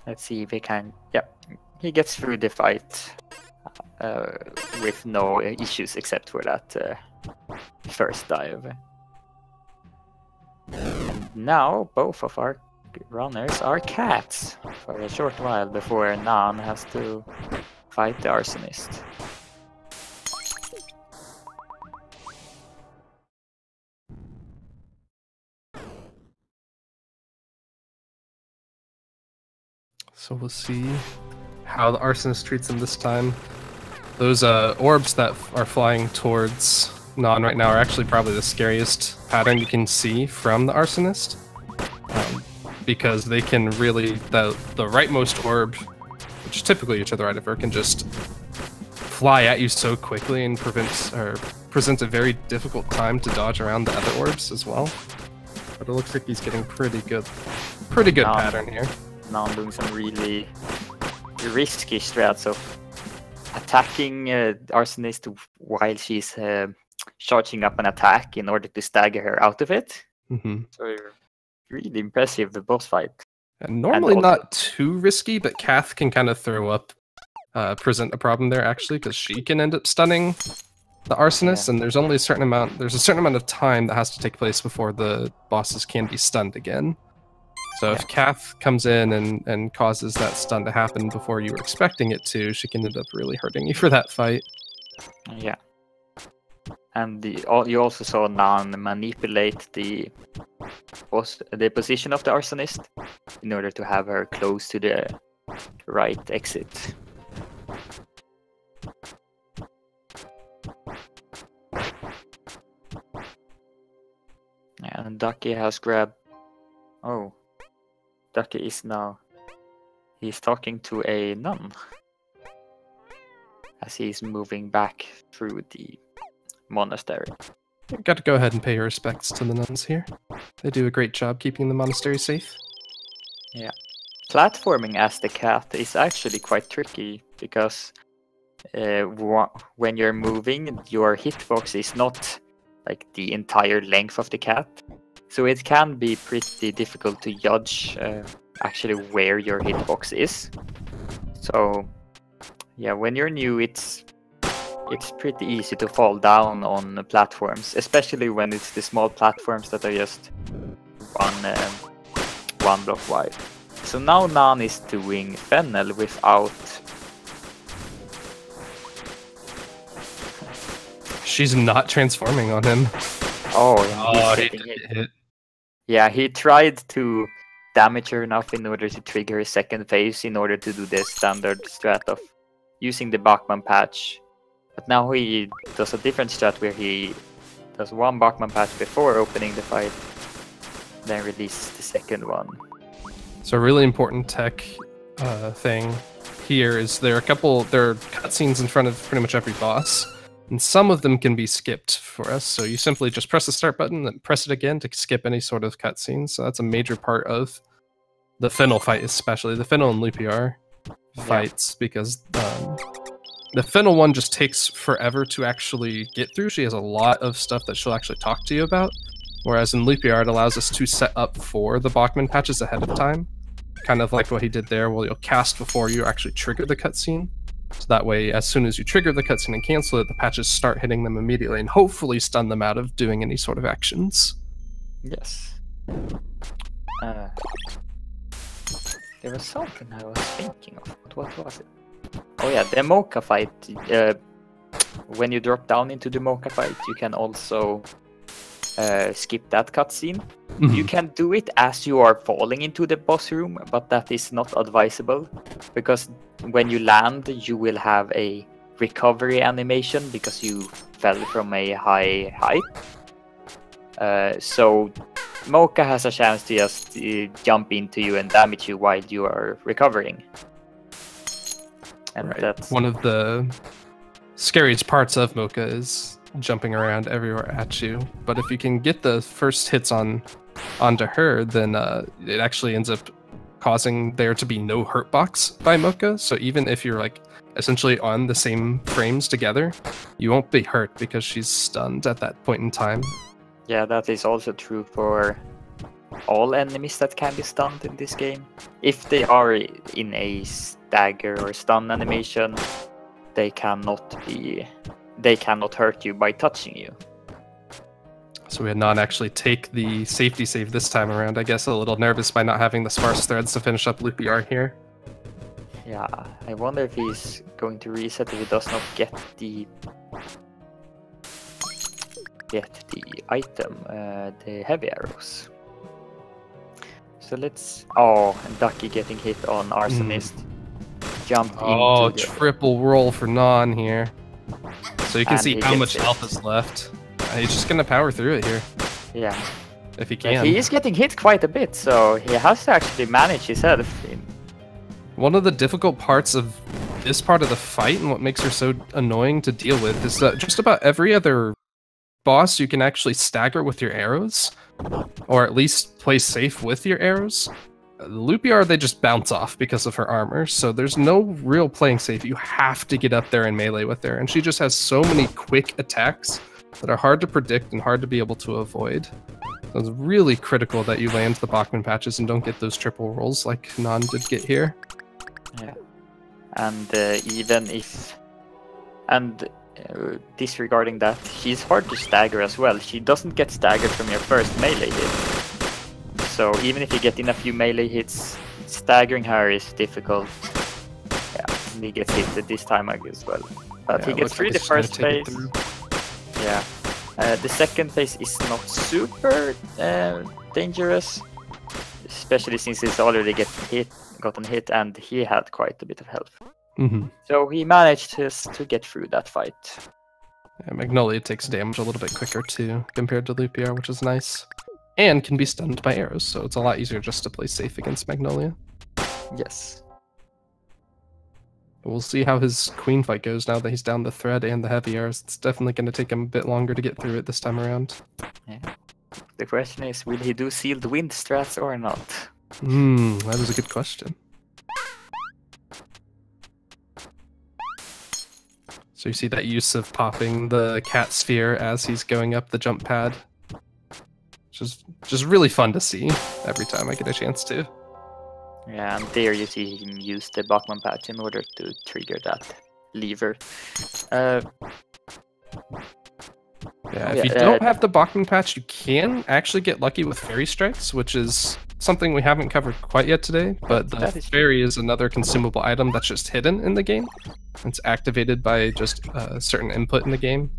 Let's see if he can. Yeah, he gets through the fight with no issues except for that first dive. And now both of our runners are cats for a short while before Nhan has to fight the arsonist. So we'll see how the arsonist treats him this time. Those orbs that are flying towards Nhan right now are actually probably the scariest pattern you can see from the arsonist. Because they can really, the rightmost orb, which is typically your to the right of her, can just fly at you so quickly and presents a very difficult time to dodge around the other orbs as well. But it looks like he's getting pretty good pattern here. Now I'm doing some really risky strats of attacking arsonist while she's charging up an attack in order to stagger her out of it. So really impressive, the boss fight. And normally not too risky, but Kath can kind of present a problem there actually, because she can end up stunning the arsonist, and there's only a certain amount of time that has to take place before the bosses can be stunned again. So if Kath comes in and causes that stun to happen before you were expecting it to, she can end up really hurting you for that fight. Yeah. And you also saw Nhan manipulate the the position of the arsonist in order to have her close to the right exit. And Ducky has grabbed... Oh. Ducky is now... He's talking to a nun. As he's moving back through the monastery. Got to go ahead and pay your respects to the nuns here. They do a great job keeping the monastery safe. Yeah. Platforming as the cat is actually quite tricky because when you're moving, your hitbox is not like the entire length of the cat. So it can be pretty difficult to judge actually where your hitbox is. So yeah, when you're new, it's pretty easy to fall down on the platforms, especially when it's the small platforms that are just one block wide. So now Nhan is doing Fennel without... She's not transforming on him. Oh, he's getting hit. Yeah, he tried to damage her enough in order to trigger his second phase in order to do the standard strat of using the Bachman patch. But now he does a different strat where he does one Bachman patch before opening the fight, then release the second one. So a really important tech thing here is there are cutscenes in front of pretty much every boss, and some of them can be skipped for us. So you simply just press the start button and press it again to skip any sort of cutscene. So that's a major part of the Fennel fight, especially the Fennel and Lupiar fights, because the Fennel one just takes forever to actually get through. She has a lot of stuff that she'll actually talk to you about. Whereas in Lupiar, it allows us to set up for the Bachman patches ahead of time. Kind of like what he did there, where you'll cast before you actually trigger the cutscene. So that way, as soon as you trigger the cutscene and cancel it, the patches start hitting them immediately and hopefully stun them out of doing any sort of actions. Yes. There was something I was thinking of. What was it? Oh yeah, the Mocha fight. When you drop down into the Mocha fight, you can also skip that cutscene. Mm-hmm. You can do it as you are falling into the boss room, but that is not advisable because when you land, you will have a recovery animation because you fell from a high height. So Mocha has a chance to just jump into you and damage you while you are recovering. And that's one of the scariest parts of Mocha is jumping around everywhere at you. But if you can get the first hits onto her, then it actually ends up causing there to be no hurt box by Mocha. So even if you're like essentially on the same frames together, you won't be hurt because she's stunned at that point in time. Yeah, that is also true for all enemies that can be stunned in this game. If they are in a stagger or stun animation, they cannot hurt you by touching you. So we had Nhan actually take the safety save this time around. I guess a little nervous by not having the sparse threads to finish up Lupiar here. Yeah, I wonder if he's going to reset if he does not get the item, the heavy arrows. So let's... Oh, and Ducky getting hit on Arsonist. Jump into the... triple roll for Nhan here. So you can see how much it. health is left. He's just gonna power through it here. Yeah. If he can. He is getting hit quite a bit, so he has to actually manage his health. One of the difficult parts of this part of the fight and what makes her so annoying to deal with is that just about every other boss you can actually stagger with your arrows, or at least play safe with your arrows. Lupiar, they just bounce off because of her armor, so there's no real playing safe. You have to get up there and melee with her, and she just has so many quick attacks that are hard to predict and hard to be able to avoid. So it's really critical that you land the Bachman patches and don't get those triple rolls like Nhan did get here. Yeah, and even if... And disregarding that, she's hard to stagger as well. She doesn't get staggered from your first melee hit. So even if you get in a few melee hits, staggering her is difficult. Yeah, and he gets hit this time as well. But Yeah, he gets through the first phase. Yeah. The second phase is not super dangerous, especially since he's already gotten hit, and he had quite a bit of health. So he managed to get through that fight. Yeah, Magnolia takes damage a little bit quicker too, compared to Lupiar, which is nice. And can be stunned by arrows, so it's a lot easier just to play safe against Magnolia. Yes. We'll see how his queen fight goes now that he's down the thread and the heavy arrows. It's definitely going to take him a bit longer to get through it this time around. Yeah. The question is, will he do sealed wind strats or not? That is a good question. So you see that use of popping the cat sphere as he's going up the jump pad. Which is just really fun to see every time I get a chance to. Yeah, and there you see him use the Bachman patch in order to trigger that lever. If you don't have the Bachman patch, you can actually get lucky with fairy strikes, which is something we haven't covered quite yet today. But the fairy is another consumable item that's just hidden in the game. It's activated by just a certain input in the game.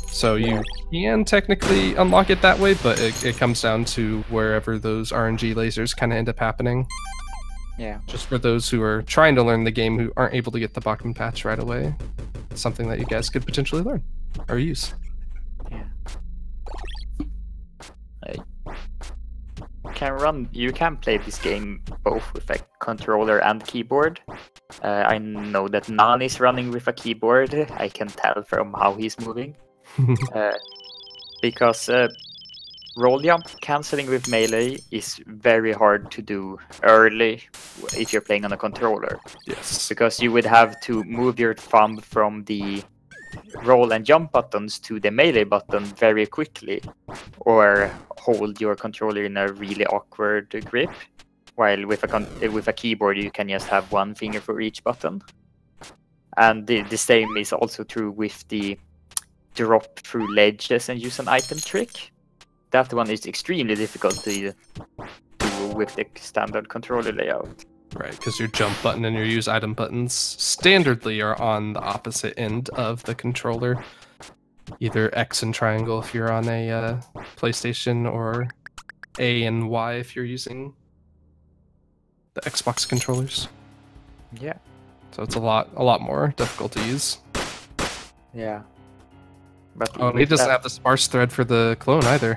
So you can technically unlock it that way, but it comes down to wherever those RNG lasers kind of end up happening. Yeah. Just for those who are trying to learn the game who aren't able to get the Bachman patch right away. It's something that you guys could potentially learn or use. Yeah. You can play this game both with a controller and keyboard. I know that Nhan is running with a keyboard. I can tell from how he's moving. Because roll jump cancelling with melee is very hard to do early if you're playing on a controller. Yes. Because you would have to move your thumb from the roll and jump buttons to the melee button very quickly, or hold your controller in a really awkward grip. While with a keyboard you can just have one finger for each button. And the same is also true with the drop through ledges and use an item trick. That one is extremely difficult to do with the standard controller layout. Right, because your jump button and your use item buttons standardly are on the opposite end of the controller. Either X and triangle if you're on a PlayStation, or A and Y if you're using the Xbox controllers. Yeah. So it's a lot more difficult to use. Yeah. But and he doesn't have the sparse thread for the clone either.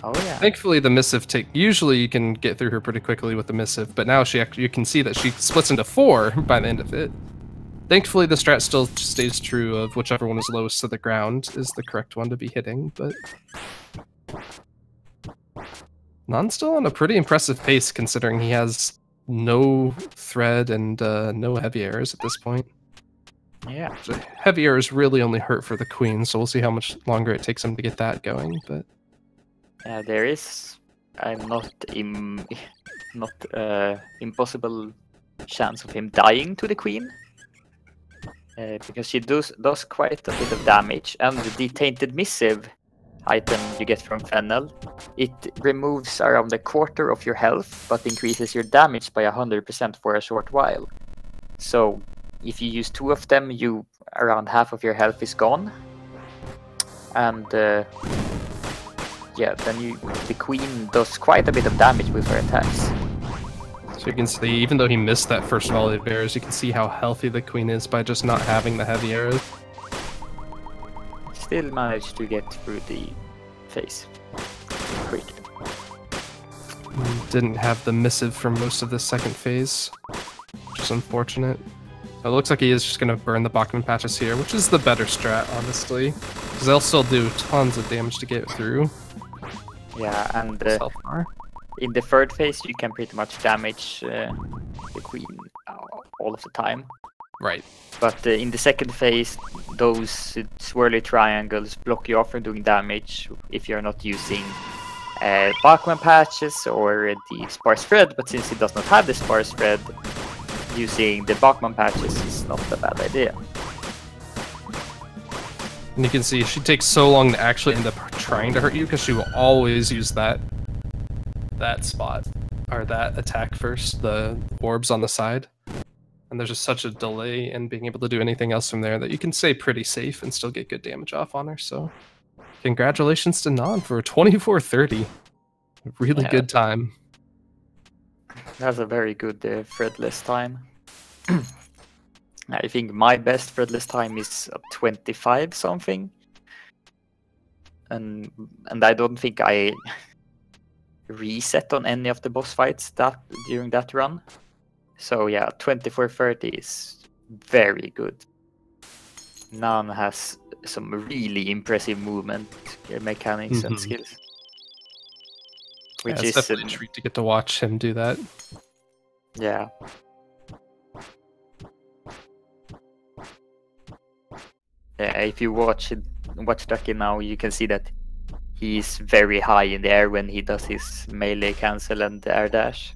Oh yeah. Thankfully, the missive usually you can get through her pretty quickly with the missive, but now you can see that she splits into 4 by the end of it. Thankfully, the strat still stays true of whichever one is lowest to the ground is the correct one to be hitting, but Nhan's still on a pretty impressive pace considering he has no thread and no heavy arrows at this point. Yeah. So heavy arrows really only hurt for the queen, so we'll see how much longer it takes him to get that going, but there is a not impossible chance of him dying to the queen, because she does quite a bit of damage, and the tainted missive item you get from Fennel, it removes around a quarter of your health but increases your damage by 100% for a short while. So if you use 2 of them, around half of your health is gone, and then the queen does quite a bit of damage with her attacks. So you can see, even though he missed that first volley of arrows, you can see how healthy the queen is by just not having the heavy arrows. Still managed to get through the phase quick. Didn't have the missive for most of the second phase, which is unfortunate. It looks like he is just going to burn the Bachman patches here, which is the better strat, honestly, because they'll still do tons of damage to get through. Yeah, and in the third phase, you can pretty much damage the queen all of the time. Right. But in the second phase, those swirly triangles block you off from doing damage if you're not using Bachman patches or the sparse thread. But since it does not have the sparse thread, using the Bachman patches is not a bad idea. And you can see she takes so long to actually end up trying to hurt you because she will always use that spot or that attack first, the orbs on the side. And there's just such a delay in being able to do anything else from there that you can stay pretty safe and still get good damage off on her. So congratulations to Nhan for 24-30. Really good time. That's a very good threadless time. I think my best threadless time is 25 something. And I don't think I reset on any of the boss fights during that run. So yeah, 24:30 is very good. Nhan has some really impressive movement mechanics and skills. Which it's is definitely a treat to get to watch him do that. Yeah. Yeah, if you watch Ducky now, you can see that he's very high in the air when he does his melee cancel and air dash.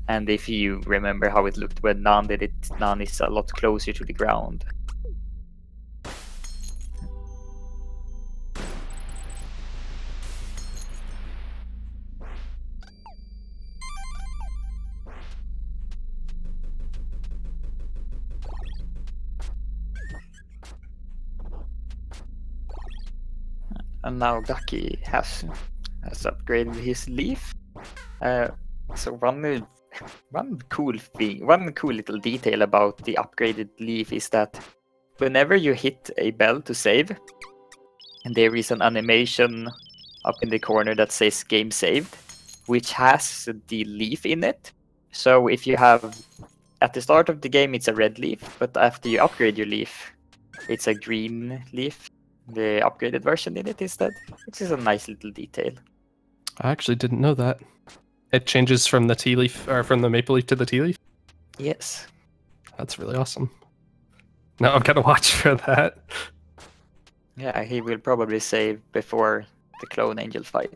And if you remember how it looked when Nhan did it, Nhan is a lot closer to the ground. And now Ducky has upgraded his leaf. So one cool little detail about the upgraded leaf is that whenever you hit a bell to save, and there is an animation up in the corner that says game saved, which has the leaf in it. So if you have, at the start of the game it's a red leaf, but after you upgrade your leaf, it's a green leaf. The upgraded version in it instead, which is a nice little detail. I actually didn't know that. It changes from the tea leaf, or from the maple leaf to the tea leaf? Yes. That's really awesome. Now I've got to watch for that. Yeah, he will probably save before the Clone Angel fight.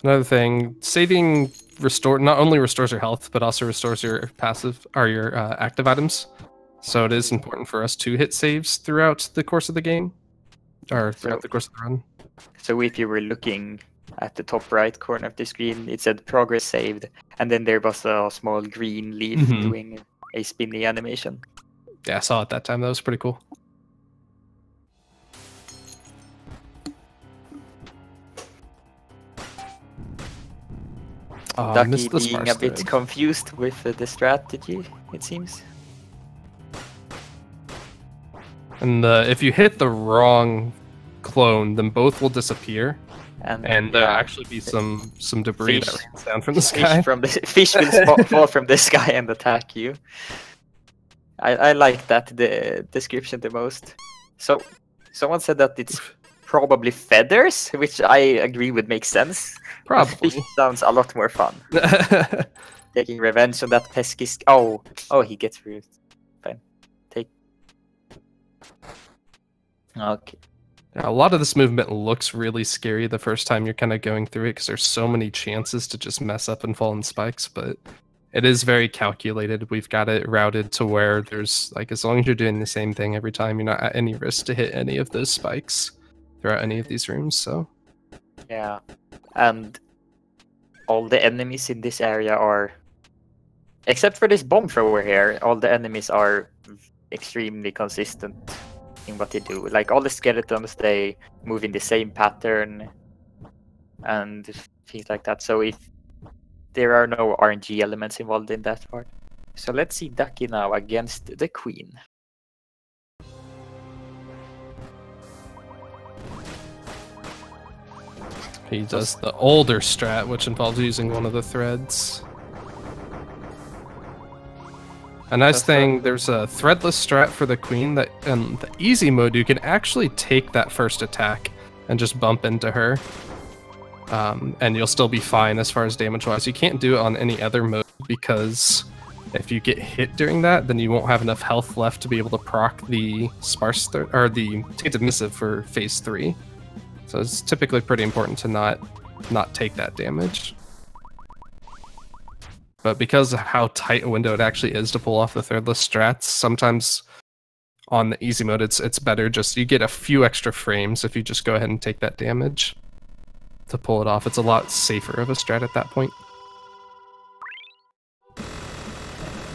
Another thing, saving not only restores your health, but also restores your passive or your active items. So it is important for us to hit saves throughout the course of the game, or throughout the course of the run. So if you were looking at the top right corner of the screen, it said progress saved, and then there was a small green leaf doing a spinny animation. Yeah, I saw it that time. That was pretty cool. Ducky being a bit confused with the strategy, it seems. And if you hit the wrong clone, then both will disappear, and there'll actually be some debris that rains down from the sky. Fish will fall from the sky and attack you. I like that description the most. So someone said that it's probably feathers, which I agree with makes sense. Probably. Fish sounds a lot more fun. Taking revenge on that pesky. Oh, he gets through. Fine. Okay. A lot of this movement looks really scary the first time you're kind of going through it, because there's so many chances to just mess up and fall in spikes, but it is very calculated. We've got it routed to where there's, like, as long as you're doing the same thing every time, you're not at any risk to hit any of those spikes throughout any of these rooms, so. Yeah, and all the enemies in this area are, except for this bomb thrower here, all the enemies are extremely consistent in what they do. Like all the skeletons, they move in the same pattern and things like that. So if there are no RNG elements involved in that part. So let's see Ducky now against the Queen. He does the older strat, which involves using one of the threads. A nice thing, there's a threadless strat for the Queen that in the easy mode you can actually take that first attack and just bump into her. And you'll still be fine as far as damage wise. You can't do it on any other mode because if you get hit during that, then you won't have enough health left to be able to proc the sparse or the tainted missive for phase 3. So it's typically pretty important to not take that damage. But because of how tight a window it actually is to pull off the threadless strats, sometimes on the easy mode it's better just you get a few extra frames if you just go ahead and take that damage to pull it off. It's a lot safer of a strat at that point.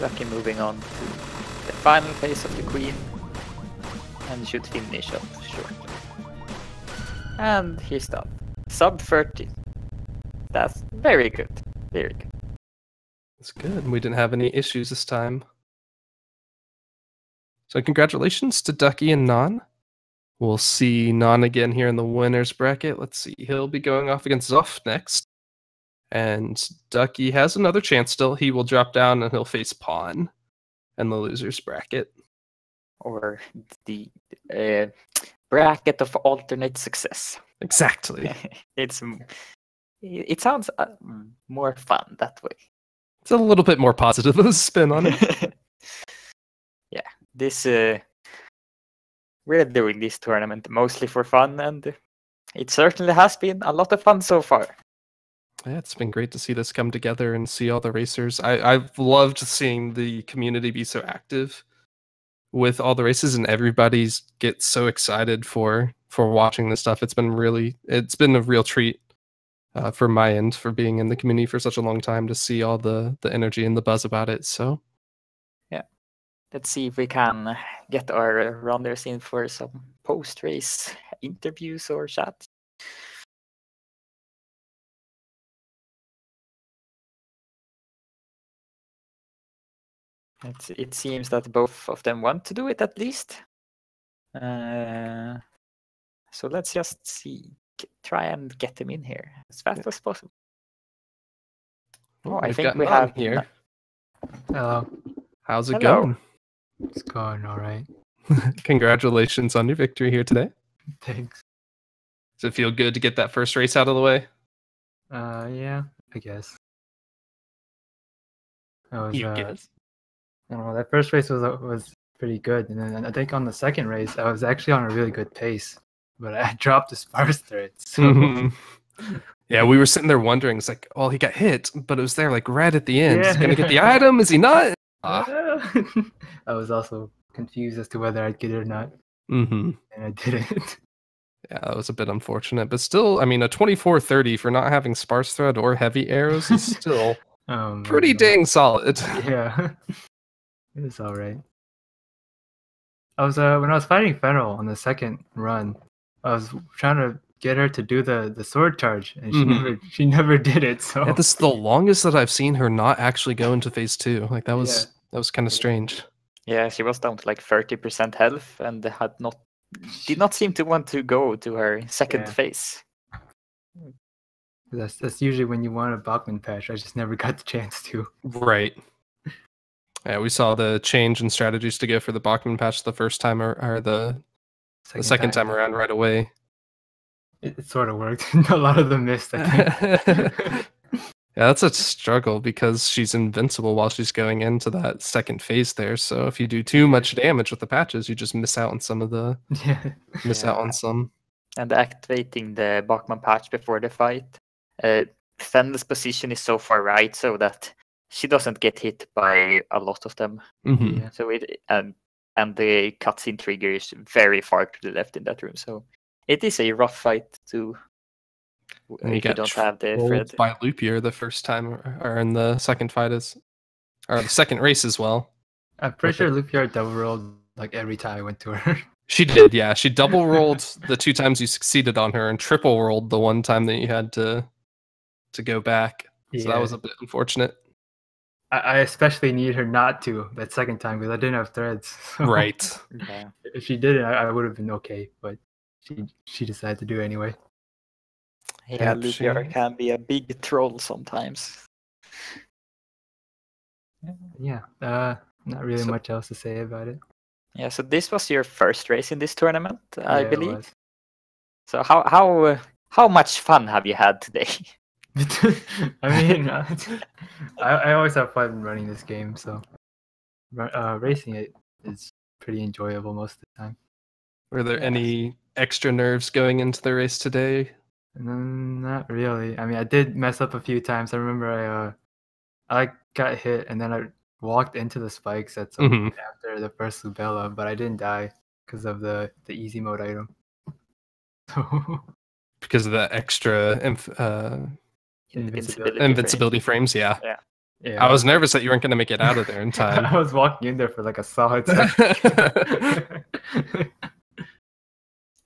Ducky moving on to the final phase of the Queen and should finish up shortly. And he's done. Sub 30. That's very good. Very good. It's good. We didn't have any issues this time. So congratulations to Ducky and Nhan. We'll see Nhan again here in the winners bracket. Let's see. He'll be going off against Zoff next. And Ducky has another chance still. He will drop down and he'll face Pawn in the losers bracket. Or the bracket of alternate success. Exactly. It sounds more fun that way. It's a little bit more positive of a spin on it. Yeah, this we're doing this tournament mostly for fun, and it certainly has been a lot of fun so far. Yeah, it's been great to see this come together and see all the racers. I've loved seeing the community be so active with all the races, and everybody's gets so excited for watching this stuff. It's been a real treat for my end, for being in the community for such a long time, to see all the energy and the buzz about it. So yeah, let's see if we can get our runners in for some post-race interviews or chats. It seems that both of them want to do it at least. So let's just see. Try and get them in here as fast as possible. oh, I think we Nhan have here. Hello. How's it Hello. going? It's going all right. Congratulations on your victory here today. Thanks. Does it feel good to get that first race out of the way? Yeah, I guess. I was, guess. I don't know, that first race was pretty good, and then I think on the second race I was actually on a really good pace, but I dropped the sparse thread. So Mhm. Yeah, we were sitting there wondering. It's like, well, he got hit, but it was there like right at the end. Is he gonna get the item? Is he not? I was also confused as to whether I'd get it or not, Mm-hmm. and I didn't. Yeah, that was a bit unfortunate, but still, I mean, a 24-30 for not having sparse thread or heavy arrows is still pretty dang solid. Yeah, it was all right. I was when I was fighting Fennel on the second run, I was trying to get her to do the sword charge, and she never did it. So Yeah, this is the longest that I've seen her not actually go into phase 2. Like that was kind of strange. Yeah, she was down to like 30% health and did not seem to want to go to her second phase. That's usually when you want a Bachman patch. I just never got the chance to. Right. Yeah, we saw the change in strategies to go for the Bachman patch the first time, or the second time around right away. It sort of worked. A lot of them missed, I think. Yeah, that's a struggle because she's invincible while she's going into that second phase there. So if you do too much damage with the patches, you just miss out on some of the out on some. And activating the Bachman patch before the fight, Fennel's position is so far right so that she doesn't get hit by a lot of them. Mm-hmm. Yeah. So and the cutscene trigger is very far to the left in that room. So it is a rough fight to. And you don't have the thread by Loopier the first time, or in the second fight or the second race as well. I'm pretty sure Loopier double rolled like every time I went to her. She did, yeah. She double rolled the 2 times you succeeded on her, and triple rolled the 1 time that you had to go back. So that was a bit unfortunate. I especially need her not to that second time because I didn't have threads. So right. Yeah. If she did it, I would have been okay, but she decided to do it anyway. Yeah, Loopier can be a big troll sometimes. Yeah, not really much else to say about it. Yeah, so this was your first race in this tournament, I believe. It was. So how much fun have you had today? I mean, I always have fun running this game, so racing it is pretty enjoyable most of the time. Were there any extra nerves going into the race today? Not really. I mean, I did mess up a few times. I remember I got hit and then I walked into the spikes at some point after the first Lubella, but I didn't die because of the easy mode item. Because of the extra invincibility frames, yeah. I was nervous that you weren't going to make it out of there in time. I was walking in there for like a solid second.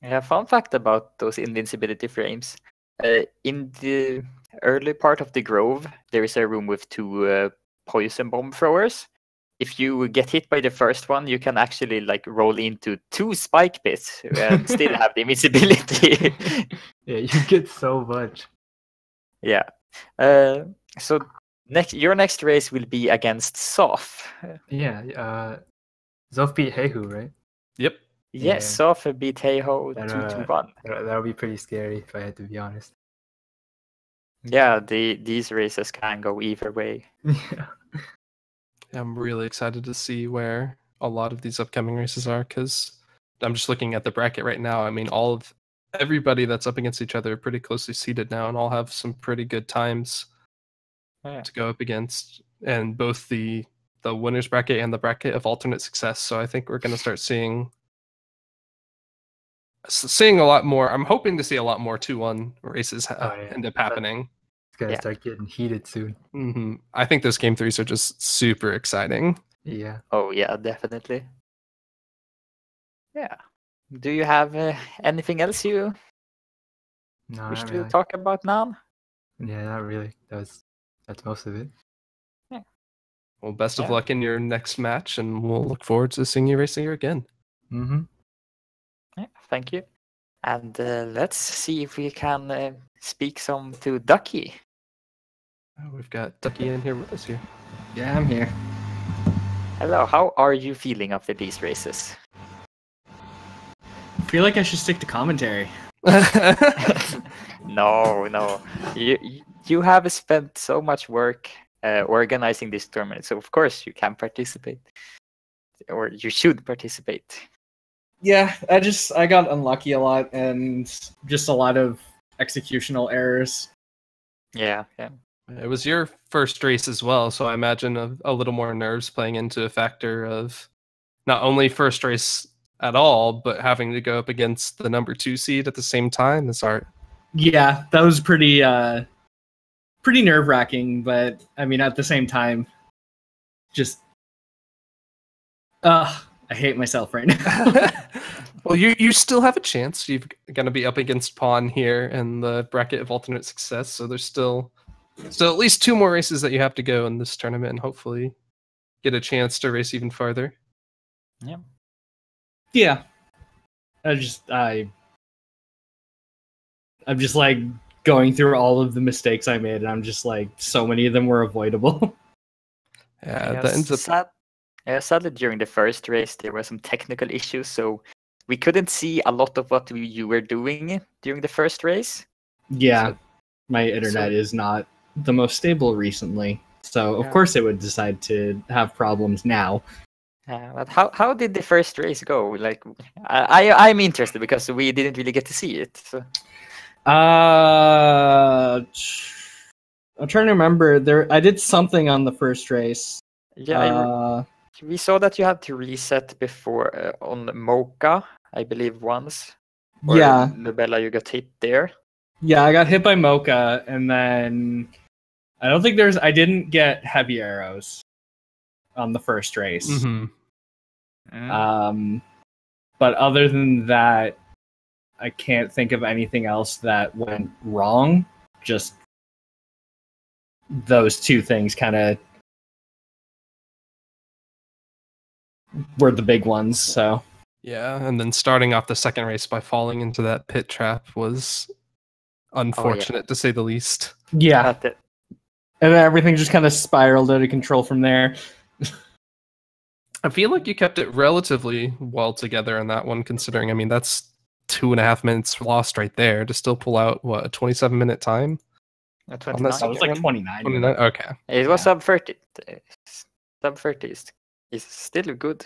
Yeah, fun fact about those invincibility frames. In the early part of the Grove, there is a room with 2 poison bomb throwers. If you get hit by the first one, you can actually like roll into 2 spike pits and still have the invincibility. Yeah, you get so much. Yeah. So your next race will be against Soph. Yeah, Zof beat Heihu, right? Yep. Yes, Yeah. Soph beat Heiho That, 2-1. that'll be pretty scary if I had to be honest. Yeah, these races can go either way. Yeah. I'm really excited to see where a lot of these upcoming races are, because I'm just looking at the bracket right now. I mean, everybody that's up against each other are pretty closely seated now, and all have some pretty good times to go up against, and both the winners bracket and the bracket of alternate success. So I think we're going to start seeing a lot more. I'm hoping to see a lot more 2-1 races end up happening. It's gonna start getting heated soon. I think those game 3s are just super exciting. Yeah. Oh yeah, definitely. Yeah. Do you have anything else you No, wish not to really. talk about now? Yeah, not really. That's most of it. Yeah. Well, best of luck in your next match, and we'll look forward to seeing you racing here again. Yeah, thank you. And let's see if we can speak some to Ducky. Oh, we've got Ducky in here with us here. Yeah, I'm here. Hello, how are you feeling after these races? I feel like I should stick to commentary. No. You have spent so much work organizing this tournament, so of course you can participate. Or you should participate. Yeah, I got unlucky a lot and just a lot of executional errors. Yeah. It was your first race as well, so I imagine a little more nerves playing into a factor of not only first race at all, but having to go up against the number 2 seed at the same time. Is art. Yeah, that was pretty nerve-wracking, but I mean at the same time, just I hate myself right now. Well, you still have a chance. You're going to be up against Pawn here in the bracket of alternate success, so there's still at least 2 more races that you have to go in this tournament, and hopefully get a chance to race even farther. Yeah. Yeah. I'm just like going through all of the mistakes I made, and I'm just like, so many of them were avoidable. Yeah, that ends up. Sadly, during the first race, there were some technical issues, so we couldn't see a lot of what you were doing during the first race. Yeah, my internet is not the most stable recently, so of course it would decide to have problems now. But how did the first race go? Like, I'm interested because we didn't really get to see it. So. I'm trying to remember. I did something on the first race. Yeah, we saw that you had to reset before on Mocha, I believe once. Or Yeah, Nubella, you got hit there. Yeah, I got hit by Mocha, and then I didn't get heavy arrows on the first race. But other than that, I can't think of anything else that went wrong. Just those 2 things kind of were the big ones. So Yeah, and then starting off the second race by falling into that pit trap was unfortunate to say the least. Yeah, and then everything just kind of spiraled out of control from there. I feel like you kept it relatively well together in that one, considering, I mean, that's 2.5 minutes lost right there to still pull out, what, a 27-minute time? 29. That was like 29. 29? Okay. It was sub 30. Sub 30 is still good.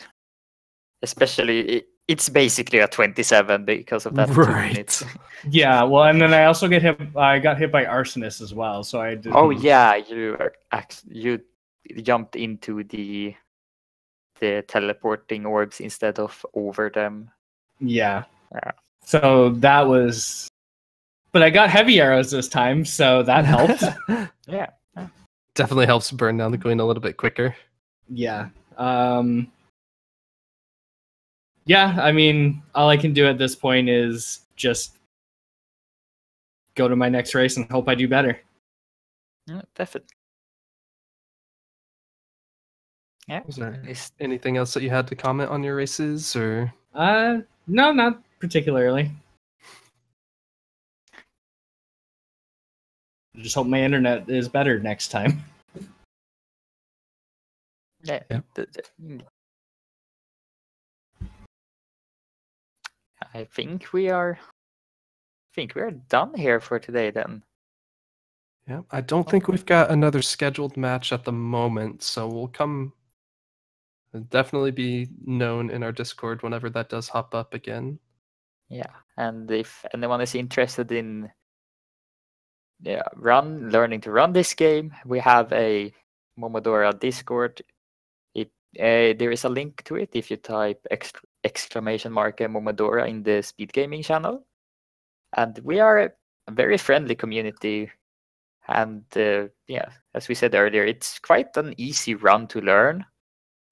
Especially, it's basically a 27 because of that 2 minutes. Yeah, well, and then I also I got hit by Arsonist as well, so I did. Oh yeah, you jumped into the teleporting orbs instead of over them. Yeah. So that was, but I got heavy arrows this time, so that helped. Yeah. Definitely helps burn down the queen a little bit quicker. Yeah. Yeah, I mean, all I can do at this point is just go to my next race and hope I do better. Yeah, definitely. Yeah. Was there anything else that you had to comment on your races, or? No, not particularly. I just hope my internet is better next time. Yeah. Yeah. I think we are done here for today then. Yeah, I don't think we've got another scheduled match at the moment, so we'll definitely be known in our Discord whenever that does hop up again. Yeah, and if anyone is interested in learning to run this game, we have a Momodora Discord. There is a link to it if you type exclamation mark Momodora in the speed gaming channel. And we are a very friendly community. And as we said earlier, it's quite an easy run to learn.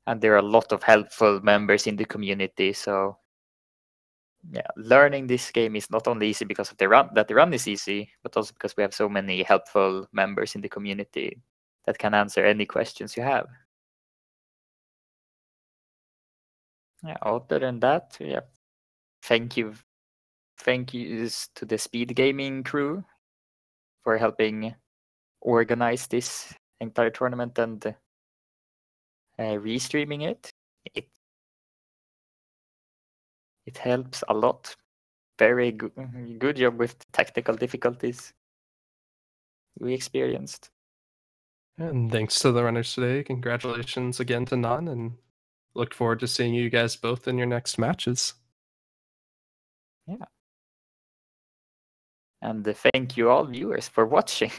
And there are a lot of helpful members in the community. So yeah, learning this game is not only easy because of the run is easy, but also because we have so many helpful members in the community that can answer any questions you have. Yeah, other than that, yeah, thank yous to the speed gaming crew for helping organize this entire tournament and restreaming it. It helps a lot. Very good job with the technical difficulties we experienced. And thanks to the runners today. Congratulations again to Nhan, and look forward to seeing you guys both in your next matches. Yeah. And thank you all viewers for watching.